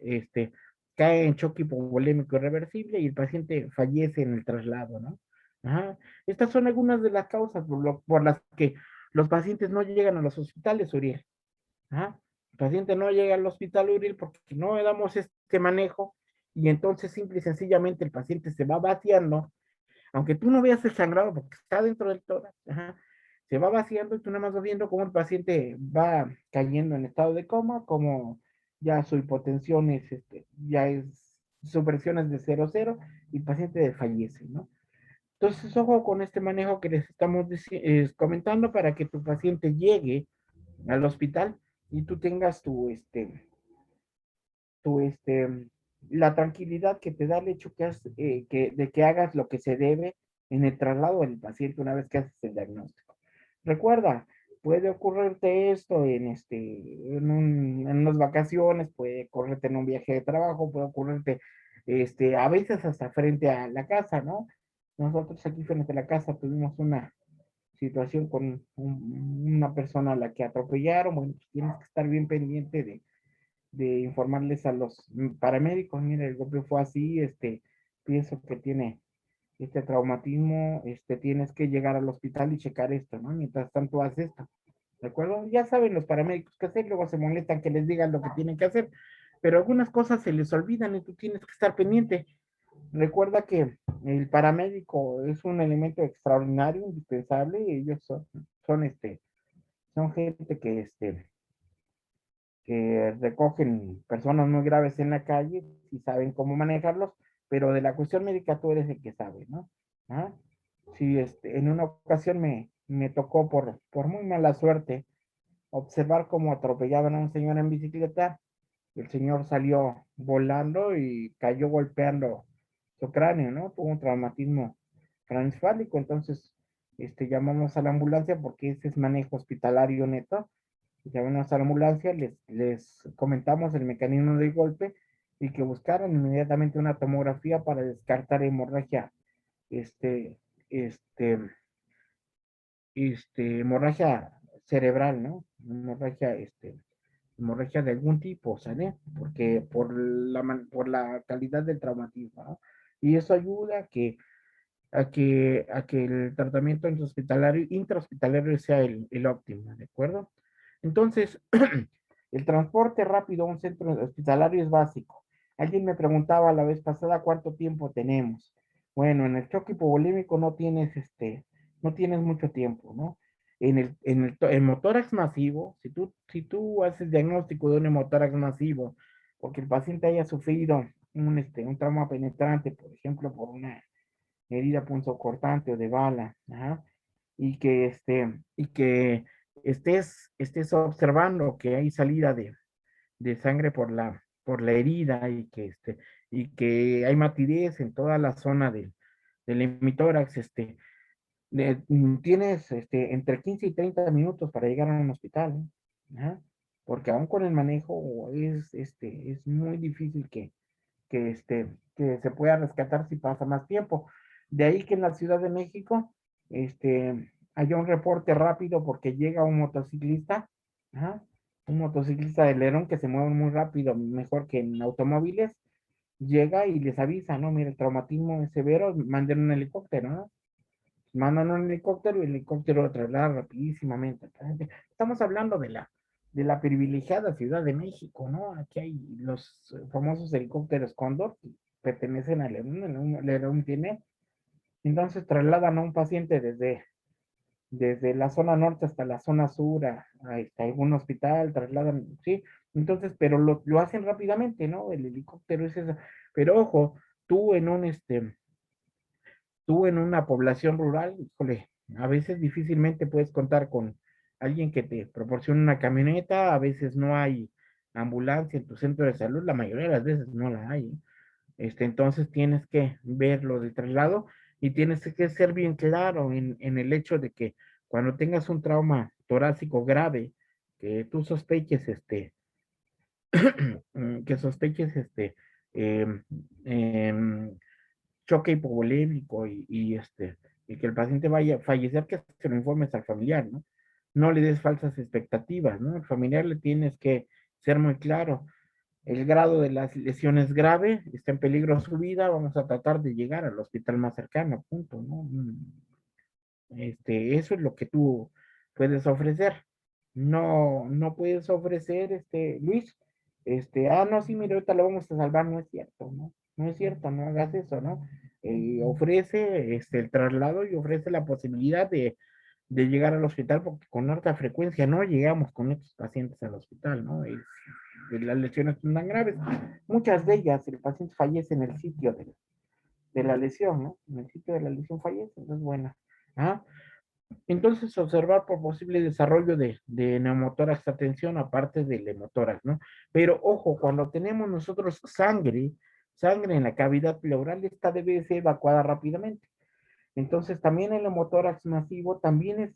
cae en choque hipovolémico irreversible y el paciente fallece en el traslado, ¿no? Ajá. Estas son algunas de las causas por las que los pacientes no llegan a los hospitales, Uriel. Ajá. El paciente no llega al hospital, Uriel, porque no le damos este manejo y entonces simple y sencillamente el paciente se va vaciando, aunque tú no veas el sangrado porque está dentro del tórax, ajá, se va vaciando y tú nada más vas viendo cómo el paciente va cayendo en estado de coma, como ya su hipotensión ya es, su presión es de 0,0 y el paciente fallece, ¿no? Entonces, ojo con este manejo que les estamos comentando para que tu paciente llegue al hospital y tú tengas la tranquilidad que te da el hecho de que hagas lo que se debe en el traslado del paciente una vez que haces el diagnóstico. Recuerda, puede ocurrirte esto en unas vacaciones, puede ocurrirte en un viaje de trabajo, puede ocurrirte a veces hasta frente a la casa, ¿no? Nosotros aquí frente a la casa tuvimos una situación con una persona a la que atropellaron. Bueno, pues tienes que estar bien pendiente de informarles a los paramédicos, mira, el golpe fue así, pienso que tiene este traumatismo, tienes que llegar al hospital y checar esto, ¿no? Mientras tanto haz esto, ¿de acuerdo? Ya saben los paramédicos qué hacer, luego se molestan que les digan lo que tienen que hacer, pero algunas cosas se les olvidan y tú tienes que estar pendiente. Recuerda que el paramédico es un elemento extraordinario, indispensable, y ellos son gente que recogen personas muy graves en la calle y saben cómo manejarlos, pero de la cuestión médica tú eres el que sabe, ¿no? ¿Ah? Sí, en una ocasión me tocó por muy mala suerte observar cómo atropellaban a un señor en bicicleta. El señor salió volando y cayó golpeando su cráneo, ¿no? Tuvo un traumatismo craneoencefálico, entonces llamamos a la ambulancia porque ese es manejo hospitalario neto. Llamamos a la ambulancia, les comentamos el mecanismo del golpe y que buscaran inmediatamente una tomografía para descartar hemorragia, este, hemorragia cerebral, ¿no? Hemorragia de algún tipo, ¿sale? Porque por la calidad del traumatismo, ¿no? Y eso ayuda a que el tratamiento intrahospitalario sea el óptimo, ¿de acuerdo? Entonces, el transporte rápido a un centro hospitalario es básico. Alguien me preguntaba la vez pasada cuánto tiempo tenemos. Bueno, en el choque hipovolémico no tienes mucho tiempo, ¿no? En el hemotórax masivo, si tú haces diagnóstico de un hemotórax masivo, porque el paciente haya sufrido un trauma penetrante, por ejemplo, por una herida punzocortante o de bala, ajá, y que estés observando que hay salida de sangre por la herida y que hay matidez en toda la zona del hemitórax, tienes entre 15 y 30 minutos para llegar a un hospital, ¿eh? Ajá. Porque aún con el manejo es muy difícil que se pueda rescatar si pasa más tiempo. De ahí que en la Ciudad de México haya un reporte rápido porque llega un motociclista, ajá, un motociclista de Lerón que se mueve muy rápido, mejor que en automóviles, llega y les avisa, ¿no? Mira, el traumatismo es severo, manden un helicóptero, ¿no? Mandan un helicóptero y el helicóptero lo traslada rapidísimamente. Estamos hablando de la privilegiada Ciudad de México, ¿no? Aquí hay los famosos helicópteros Cóndor que pertenecen a Lerón. Lerón tiene. Entonces trasladan a un paciente desde la zona norte hasta la zona sur, a algún hospital, trasladan, sí. Entonces, pero lo hacen rápidamente, ¿no? El helicóptero es eso. Pero ojo, tú en un tú en una población rural, híjole, a veces difícilmente puedes contar con alguien que te proporcione una camioneta, a veces no hay ambulancia en tu centro de salud, la mayoría de las veces no la hay, ¿eh? Entonces tienes que ver lo de traslado y tienes que ser bien claro en el hecho de que cuando tengas un trauma torácico grave, que tú sospeches que sospeches em, em, choque hipovolémico y que el paciente vaya a fallecer, que se lo informes al familiar, ¿no? No le des falsas expectativas, ¿no? Al familiar le tienes que ser muy claro. El grado de las lesiones grave, está en peligro su vida, vamos a tratar de llegar al hospital más cercano, punto, ¿no? Eso es lo que tú puedes ofrecer. No, no puedes ofrecer, Luis, no, sí, mira, ahorita lo vamos a salvar, no es cierto, ¿no? No es cierto, no hagas eso, ¿no? Ofrece, el traslado y ofrece la posibilidad de llegar al hospital, porque con alta frecuencia no llegamos con estos pacientes al hospital, ¿no? Las lesiones son tan graves. Muchas de ellas, el paciente fallece en el sitio de la lesión, ¿no? En el sitio de la lesión fallece, entonces, bueno. ¿Ah? Entonces, observar por posible desarrollo de neumotórax, atención, aparte del hemotórax, ¿no? Pero ojo, cuando tenemos nosotros sangre en la cavidad pleural, esta debe ser evacuada rápidamente. Entonces, también el hemotórax masivo también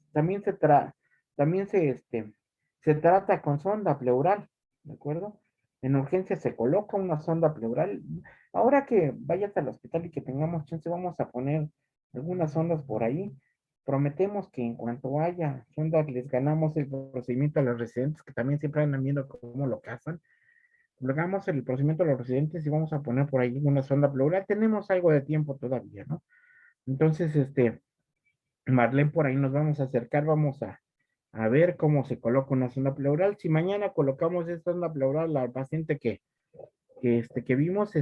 se trata con sonda pleural, ¿de acuerdo? En urgencia se coloca una sonda pleural. Ahora que vayas al hospital y que tengamos chance, vamos a poner algunas sondas por ahí. Prometemos que en cuanto haya sondas, les ganamos el procedimiento a los residentes, que también siempre andan viendo cómo lo cazan. Logramos el procedimiento a los residentes y vamos a poner por ahí una sonda pleural. Tenemos algo de tiempo todavía, ¿no? Entonces, Marlene, por ahí nos vamos a acercar, vamos a ver cómo se coloca una sonda pleural. Si mañana colocamos esta sonda pleural al paciente que vimos,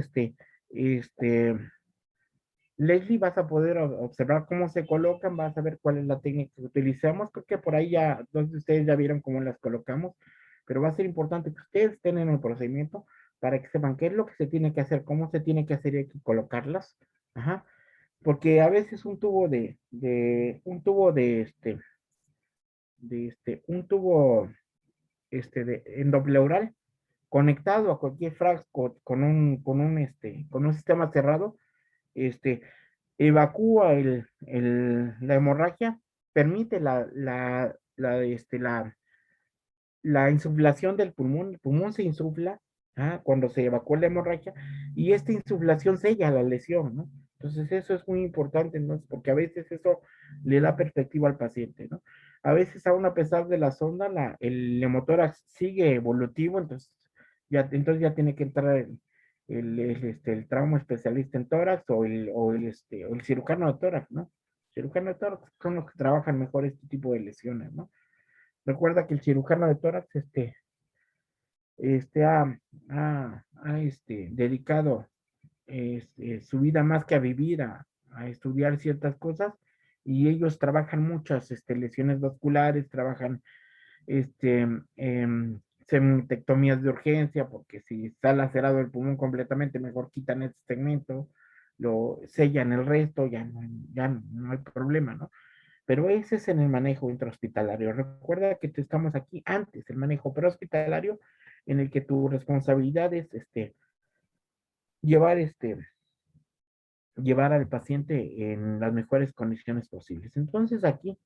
Leslie, vas a poder observar cómo se colocan, vas a ver cuál es la técnica que utilizamos. Creo que por ahí ya, dos de ustedes ya vieron cómo las colocamos, pero va a ser importante que ustedes estén en el procedimiento para que sepan qué es lo que se tiene que hacer, cómo se tiene que hacer y hay que colocarlas. Ajá. Porque a veces un tubo de endopleural conectado a cualquier frasco con un sistema cerrado, este, evacúa la hemorragia, permite la insuflación del pulmón. El pulmón se insufla cuando se evacúa la hemorragia y esta insuflación sella la lesión, ¿no? Entonces eso es muy importante, ¿no? Porque a veces eso le da perspectiva al paciente, ¿no? A veces aún a pesar de la sonda, el neumotórax sigue evolutivo, entonces ya tiene que entrar el trauma especialista en tórax o el cirujano de tórax, ¿no? Cirujano de tórax son los que trabajan mejor este tipo de lesiones, ¿no? Recuerda que el cirujano de tórax, dedicado su vida más que a vivir, a estudiar ciertas cosas, y ellos trabajan muchas lesiones vasculares, trabajan este, semitectomías de urgencia, porque si está lacerado el pulmón completamente, mejor quitan este segmento, lo sellan el resto, ya no hay problema, ¿no? Pero ese es en el manejo intrahospitalario. Recuerda que estamos aquí antes, el manejo prehospitalario, en el que tu responsabilidad es llevar, llevar al paciente en las mejores condiciones posibles. Entonces aquí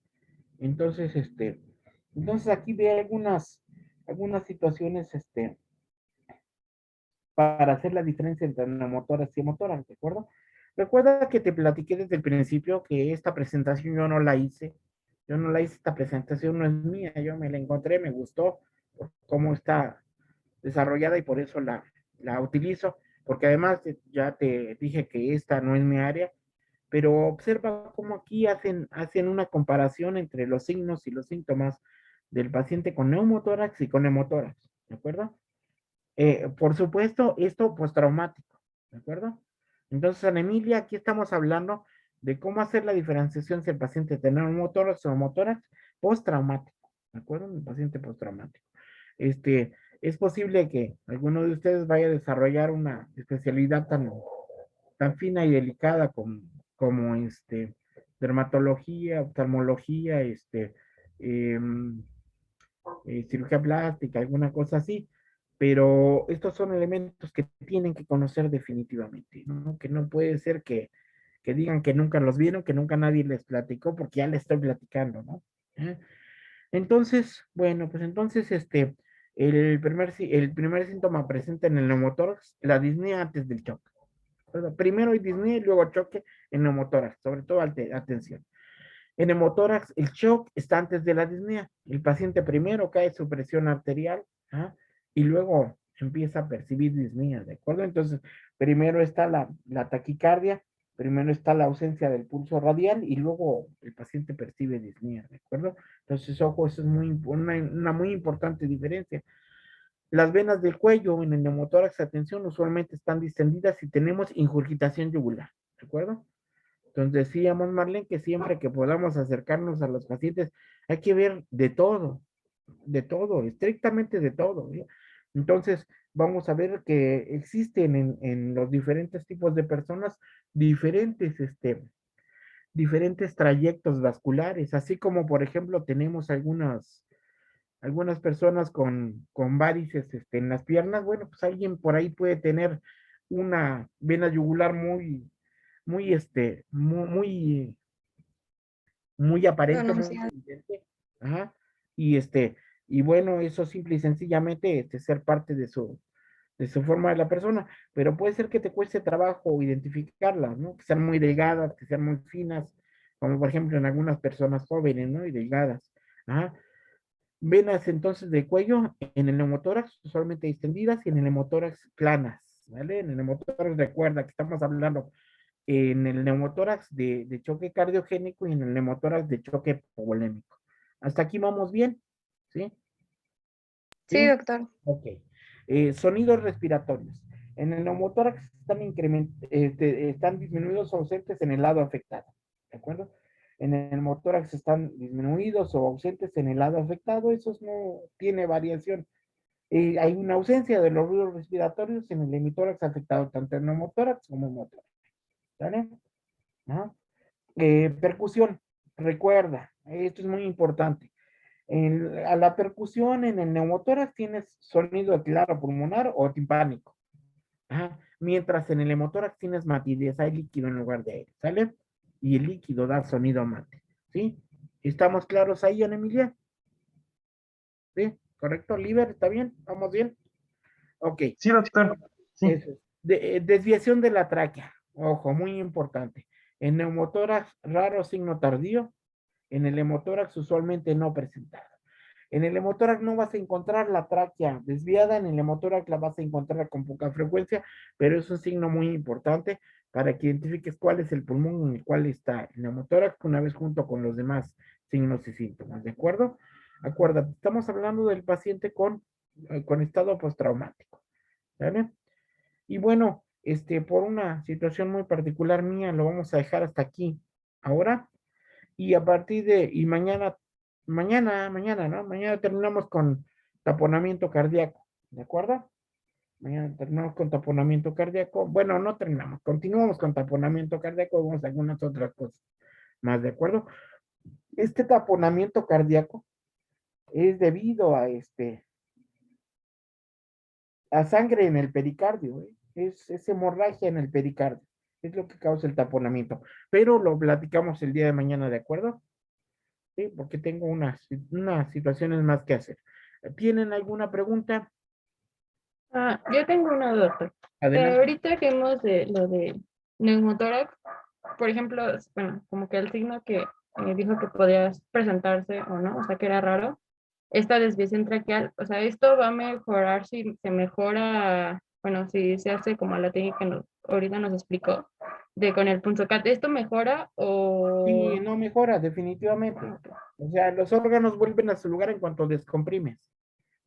ve algunas situaciones, para hacer la diferencia entre neumotórax y hemotórax, ¿de acuerdo? Recuerda que te platiqué desde el principio que esta presentación yo no la hice, esta presentación no es mía, yo me la encontré, me gustó cómo está desarrollada y por eso la utilizo, porque además ya te dije que esta no es mi área, pero observa cómo aquí hacen una comparación entre los signos y los síntomas del paciente con neumotórax y con hemotórax, ¿de acuerdo? Por supuesto, esto postraumático, ¿de acuerdo? Entonces, Ana Emilia, aquí estamos hablando de cómo hacer la diferenciación si el paciente tiene neumotórax o hemotórax postraumático, ¿de acuerdo? El paciente postraumático. Es posible que alguno de ustedes vaya a desarrollar una especialidad tan fina y delicada como dermatología, oftalmología, em, cirugía plástica, alguna cosa así, pero estos son elementos que tienen que conocer definitivamente, ¿no? Que no puede ser que digan que nunca los vieron, que nunca nadie les platicó, porque ya les estoy platicando, ¿no? ¿Eh? Entonces, bueno, pues entonces, el primer síntoma presente en el neumotórax, la disnea antes del choque. Primero hay disnea y luego choque en neumotórax, sobre todo atención. En hemotórax, el shock está antes de la disnea. El paciente primero cae su presión arterial, ¿ah? Y luego empieza a percibir disnea, ¿de acuerdo? Entonces, primero está la taquicardia, primero está la ausencia del pulso radial y luego el paciente percibe disnea, ¿de acuerdo? Entonces, ojo, eso es una muy importante diferencia. Las venas del cuello en el neumotórax, atención, usualmente están distendidas y tenemos ingurgitación yugular, ¿de acuerdo? Entonces decíamos, Marlene, que siempre que podamos acercarnos a los pacientes, hay que ver de todo, estrictamente de todo, ¿sí? Entonces, vamos a ver que existen en los diferentes tipos de personas diferentes trayectos vasculares, así como, por ejemplo, tenemos algunas personas con varices en las piernas. Bueno, pues alguien por ahí puede tener una vena yugular muy, muy aparente, muy Pronunciado. evidente. Ajá. Y y bueno, eso simple y sencillamente ser parte de su forma de la persona, pero puede ser que te cueste trabajo identificarlas, ¿no? Que sean muy delgadas, que sean muy finas, como por ejemplo en algunas personas jóvenes, ¿no? Y delgadas. Ajá. Venas entonces de cuello en el neumotórax usualmente extendidas y en el neumotórax planas, ¿vale? En el neumotórax recuerda que estamos hablando en el neumotórax de choque cardiogénico y en el neumotórax de choque polémico. Hasta aquí vamos bien, ¿sí? Sí, ¿Sí? doctor. Ok. Sonidos respiratorios. En el neumotórax están disminuidos o ausentes en el lado afectado, ¿de acuerdo? En el neumotórax están disminuidos o ausentes en el lado afectado, eso no tiene variación. Hay una ausencia de los ruidos respiratorios en el hemitórax afectado, tanto en neumotórax como hemotórax, ¿vale? ¿No? Percusión, recuerda, esto es muy importante. A la percusión en el neumotórax tienes sonido claro pulmonar o timpánico. Ajá. Mientras en el hemotórax tienes matidez, hay líquido en lugar de aire, ¿sale? Y el líquido da sonido mate, ¿sí? ¿Estamos claros ahí, Ana Emilia? ¿Sí? ¿Correcto? ¿Liber? ¿Está bien? ¿Vamos bien? Ok. Sí, doctor. Sí. Eso es. Desviación de la tráquea. Ojo, muy importante. En neumotórax, raro signo tardío. En el hemotórax usualmente no presentado. En el hemotórax no vas a encontrar la tráquea desviada, en el hemotórax la vas a encontrar con poca frecuencia, pero es un signo muy importante para que identifiques cuál es el pulmón en el cual está el hemotórax una vez junto con los demás signos y síntomas, ¿de acuerdo? Acuérdate, estamos hablando del paciente con estado postraumático, ¿vale? Y bueno, por una situación muy particular mía, lo vamos a dejar hasta aquí ahora. Y a partir de, y mañana, ¿no? Mañana terminamos con taponamiento cardíaco, ¿de acuerdo? Mañana terminamos con taponamiento cardíaco. Bueno, no terminamos, continuamos con taponamiento cardíaco y vamos a algunas otras cosas más, ¿de acuerdo? Este taponamiento cardíaco es debido a sangre en el pericardio, ¿eh? Es hemorragia en el pericardio. Es lo que causa el taponamiento. Pero lo platicamos el día de mañana, ¿de acuerdo? Sí, porque tengo unas situaciones más que hacer. ¿Tienen alguna pregunta? Yo tengo una duda, doctor. Adelante. Ahorita que hemos de lo de neumotórax, por ejemplo, bueno, como que el signo que dijo que podía presentarse o no, o sea, que era raro, esta desviación traqueal, o sea, esto va a mejorar si se mejora, bueno, si se hace como la técnica que ahorita nos explicó, de con el punzocat, ¿esto mejora o...? Sí, no mejora, definitivamente. O sea, los órganos vuelven a su lugar en cuanto descomprimes.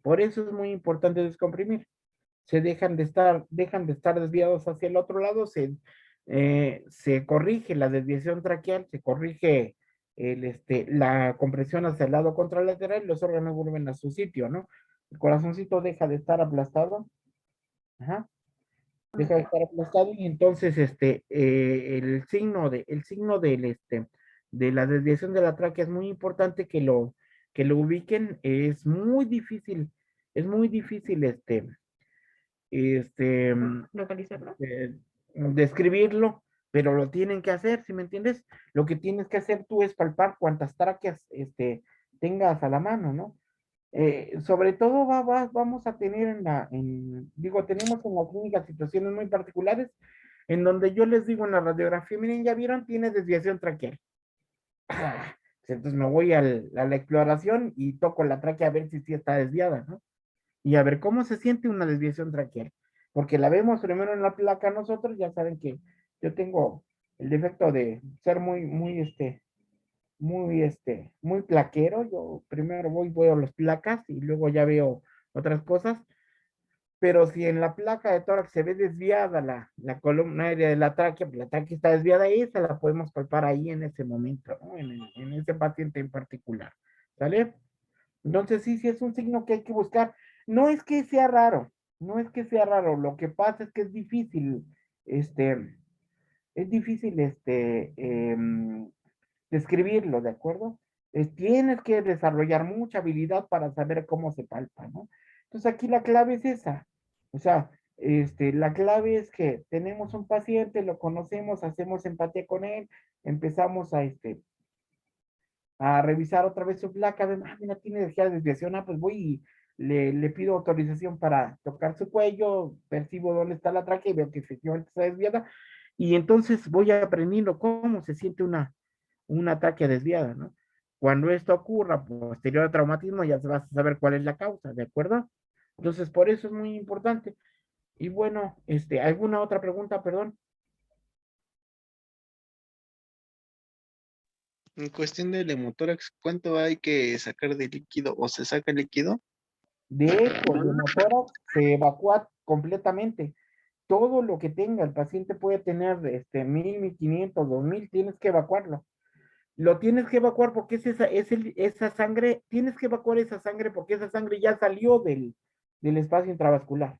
Por eso es muy importante descomprimir. Se dejan de estar desviados hacia el otro lado, se corrige la desviación traqueal, se corrige la compresión hacia el lado contralateral y los órganos vuelven a su sitio, ¿no? El corazoncito deja de estar aplastado, ajá, deja de estar aplastado y entonces el signo de la desviación de la tráquea es muy importante que lo ubiquen, es muy difícil este, Localizarlo. describirlo, pero lo tienen que hacer, ¿sí me entiendes? Lo que tienes que hacer tú es palpar cuántas tráqueas tengas a la mano, ¿no? Sobre todo vamos a tener tenemos en la clínica situaciones muy particulares en donde yo les digo en la radiografía, miren, ya vieron, tiene desviación traqueal. Entonces me voy a la exploración y toco la tráquea a ver si sí está desviada, ¿no? Y a ver cómo se siente una desviación traqueal. Porque la vemos primero en la placa nosotros, ya saben que yo tengo el defecto de ser muy plaquero. Yo primero voy a las placas y luego ya veo otras cosas. Pero si en la placa de tórax se ve desviada la columna aérea de la tráquea, pues la tráquea está desviada y esa la podemos palpar ahí en ese momento, ¿no? En ese paciente en particular. ¿Sale? Entonces sí es un signo que hay que buscar. No es que sea raro, no es que sea raro, lo que pasa es que este, es difícil describirlo, ¿de acuerdo? Tienes que desarrollar mucha habilidad para saber cómo se palpa, ¿no? Entonces aquí la clave es esa. O sea, la clave es que tenemos un paciente, lo conocemos, hacemos empatía con él, empezamos a revisar otra vez su placa, mira, tiene energía de desviación, pues voy y le pido autorización para tocar su cuello, percibo dónde está la tráquea y veo que efectivamente está desviada, y entonces voy aprendiendo cómo se siente una tráquea desviada, ¿no? Cuando esto ocurra posterior al traumatismo, ya vas a saber cuál es la causa, ¿de acuerdo? Entonces, por eso es muy importante. Y bueno, ¿alguna otra pregunta, perdón? En cuestión del hemotórax, ¿cuánto hay que sacar de líquido o se saca líquido? De hecho, el hemotórax se evacúa completamente. Todo lo que tenga, el paciente puede tener 1,500, 2,000, tienes que evacuarlo. Lo tienes que evacuar porque esa sangre, tienes que evacuar esa sangre porque esa sangre ya salió del espacio intravascular.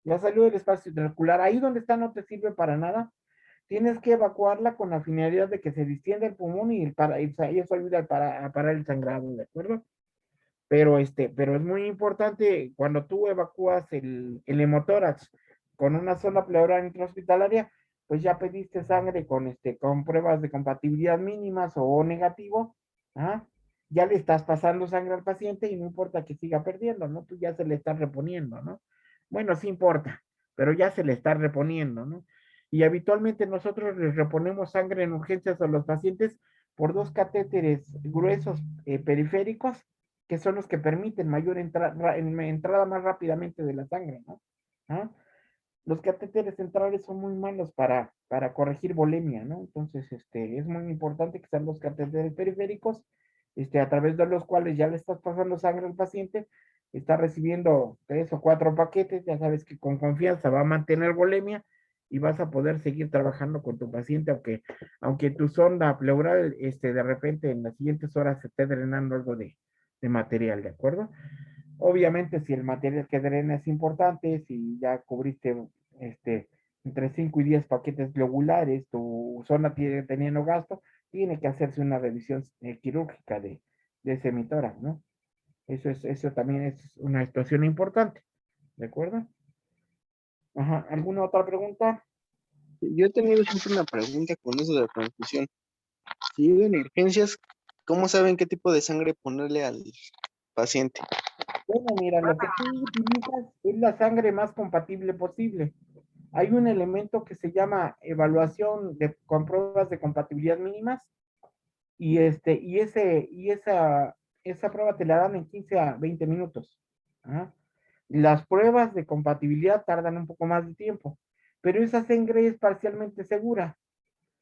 Ya salió del espacio intravascular. Ahí donde está no te sirve para nada. Tienes que evacuarla con la finalidad de que se distienda el pulmón y eso ayuda a parar el sangrado, ¿de acuerdo? Pero es muy importante cuando tú evacúas el hemotórax con una sola pleura intrahospitalaria, pues ya pediste sangre con pruebas de compatibilidad mínimas o O negativo, ¿ah? Ya le estás pasando sangre al paciente y no importa que siga perdiendo, ¿no? Tú ya se le estás reponiendo, ¿no? Bueno, sí importa, pero ya se le está reponiendo, ¿no? Y habitualmente nosotros les reponemos sangre en urgencias a los pacientes por 2 catéteres gruesos periféricos, que son los que permiten mayor entrada más rápidamente de la sangre, ¿no? ¿Ah? Los catéteres centrales son muy malos para corregir volemia, ¿no? Entonces, es muy importante que sean los catéteres periféricos, a través de los cuales ya le estás pasando sangre al paciente, está recibiendo 3 o 4 paquetes, ya sabes que con confianza va a mantener volemia y vas a poder seguir trabajando con tu paciente, aunque tu sonda pleural, de repente en las siguientes horas se esté drenando algo de material, ¿de acuerdo? Obviamente, si el material que drena es importante, si ya cubriste entre 5 y 10 paquetes globulares, tu zona teniendo gasto, tiene que hacerse una revisión quirúrgica de ese emitora, ¿no? Eso también es una situación importante, ¿de acuerdo? Ajá, ¿alguna otra pregunta? Yo he tenido siempre una pregunta con eso de la transfusión. Si en urgencias, ¿cómo saben qué tipo de sangre ponerle al paciente? Bueno, mira, lo que tú utilizas es la sangre más compatible posible. Hay un elemento que se llama evaluación con pruebas de compatibilidad mínimas esa prueba te la dan en 15 a 20 minutos. ¿Ah? Las pruebas de compatibilidad tardan un poco más de tiempo, pero esa sangre es parcialmente segura.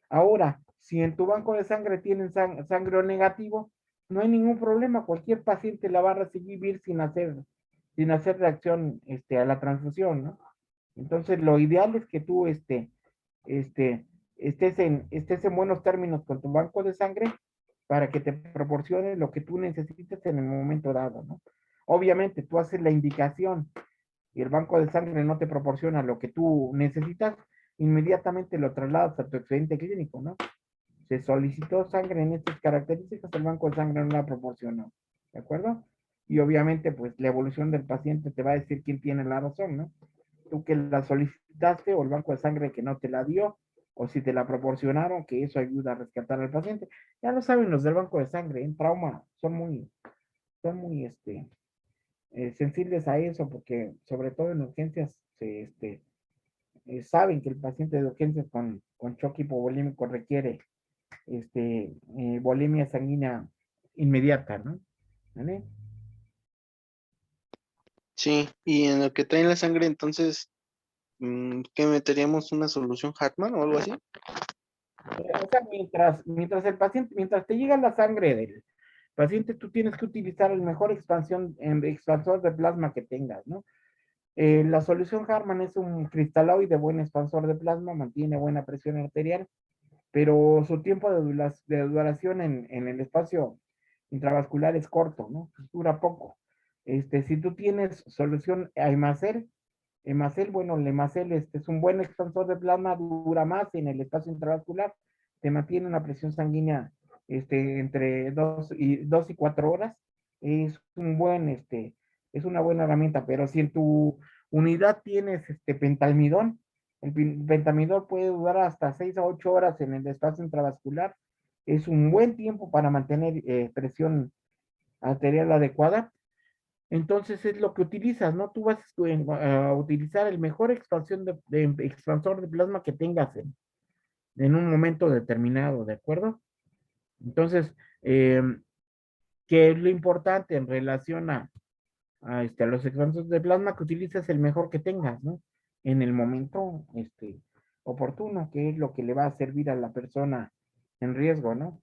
Ahora, si en tu banco de sangre tienen sangre O negativo, no hay ningún problema, cualquier paciente la va a recibir sin hacer reacción a la transfusión, ¿no? Entonces, lo ideal es que tú este, estés en buenos términos con tu banco de sangre para que te proporcione lo que tú necesites en el momento dado, ¿no? Obviamente, tú haces la indicación y el banco de sangre no te proporciona lo que tú necesitas, inmediatamente lo trasladas a tu expediente clínico, ¿no? Se solicitó sangre en estas características, el banco de sangre no la proporcionó, ¿de acuerdo? Y obviamente, pues la evolución del paciente te va a decir quién tiene la razón, ¿no? Tú que la solicitaste o el banco de sangre que no te la dio, o si te la proporcionaron, que eso ayuda a rescatar al paciente. Ya lo saben los del banco de sangre, en trauma son muy sensibles a eso, porque sobre todo en urgencias saben que el paciente de urgencias con shock hipovolémico requiere volemia sanguínea inmediata, ¿no? ¿Vale? Sí, y en lo que traen la sangre, entonces, ¿qué meteríamos? ¿Una solución Hartmann o algo así? O sea, mientras te llega la sangre del paciente, tú tienes que utilizar el mejor expansor de plasma que tengas, ¿no? La solución Hartmann es un cristaloide buen expansor de plasma, mantiene buena presión arterial, pero su tiempo de duración en el espacio intravascular es corto, ¿no? Dura poco. Si tú tienes solución Hemacel, bueno, el Hemacel es un buen expansor de plasma, dura más en el espacio intravascular, te mantiene una presión sanguínea entre 2 y 4 horas. Es una buena herramienta, pero si en tu unidad tienes pentalmidón, el pentamidol puede durar hasta 6 a 8 horas en el espacio intravascular. Es un buen tiempo para mantener presión arterial adecuada. Entonces es lo que utilizas, ¿no? Tú vas a utilizar el mejor expansor de plasma que tengas en un momento determinado, ¿de acuerdo? Entonces, ¿qué es lo importante en relación a los expansores de plasma? Que utilices el mejor que tengas, ¿no? En el momento oportuno, que es lo que le va a servir a la persona en riesgo, ¿no?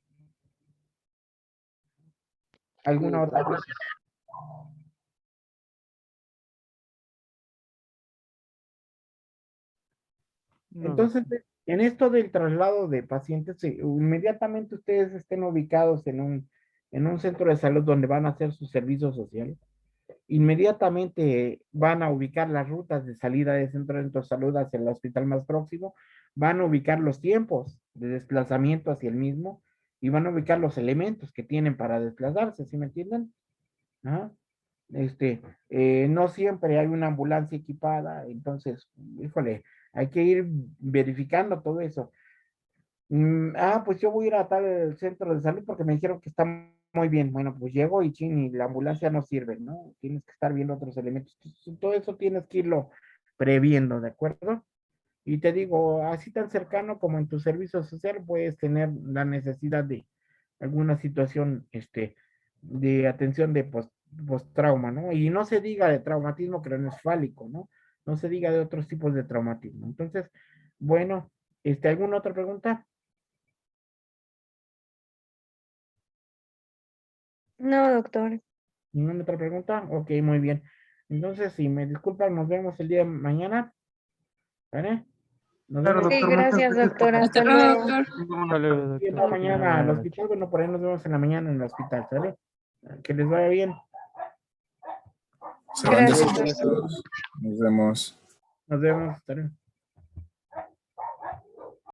¿Alguna otra cosa? No, Entonces, doctor. en esto del traslado de pacientes, inmediatamente ustedes estén ubicados en un centro de salud donde van a hacer su servicio social, inmediatamente van a ubicar las rutas de salida de centro de salud hacia el hospital más próximo, van a ubicar los tiempos de desplazamiento hacia el mismo y van a ubicar los elementos que tienen para desplazarse, ¿sí me entienden? Ajá. No siempre hay una ambulancia equipada, entonces, híjole, hay que ir verificando todo eso. Pues yo voy a ir a tal centro de salud porque me dijeron que está muy bien. Bueno, pues llego y chin, y la ambulancia no sirve, ¿no? Tienes que estar viendo otros elementos. Todo eso tienes que irlo previendo, ¿de acuerdo? Y te digo, así tan cercano como en tu servicio social, puedes tener la necesidad alguna situación, de atención de post-trauma, ¿no? Y no se diga de traumatismo craneoencefálico, ¿no? No se diga de otros tipos de traumatismo. Entonces, bueno, ¿alguna otra pregunta? No, doctor. ¿Ninguna otra pregunta? Ok, muy bien. Entonces, si me disculpan, nos vemos el día de mañana. ¿Vale? Nos Claro, vemos Sí, doctor, muchas gracias, gracias por doctor. la Hasta Hasta luego, luego. doctor. Saludos, y doctor. esta Que tenga mañana al buena noche. hospital. Bueno, por ahí nos vemos en la mañana en el hospital, ¿sale? Que les vaya bien. Se van Gracias, desinfectados. Nos vemos. Nos vemos. Hasta luego.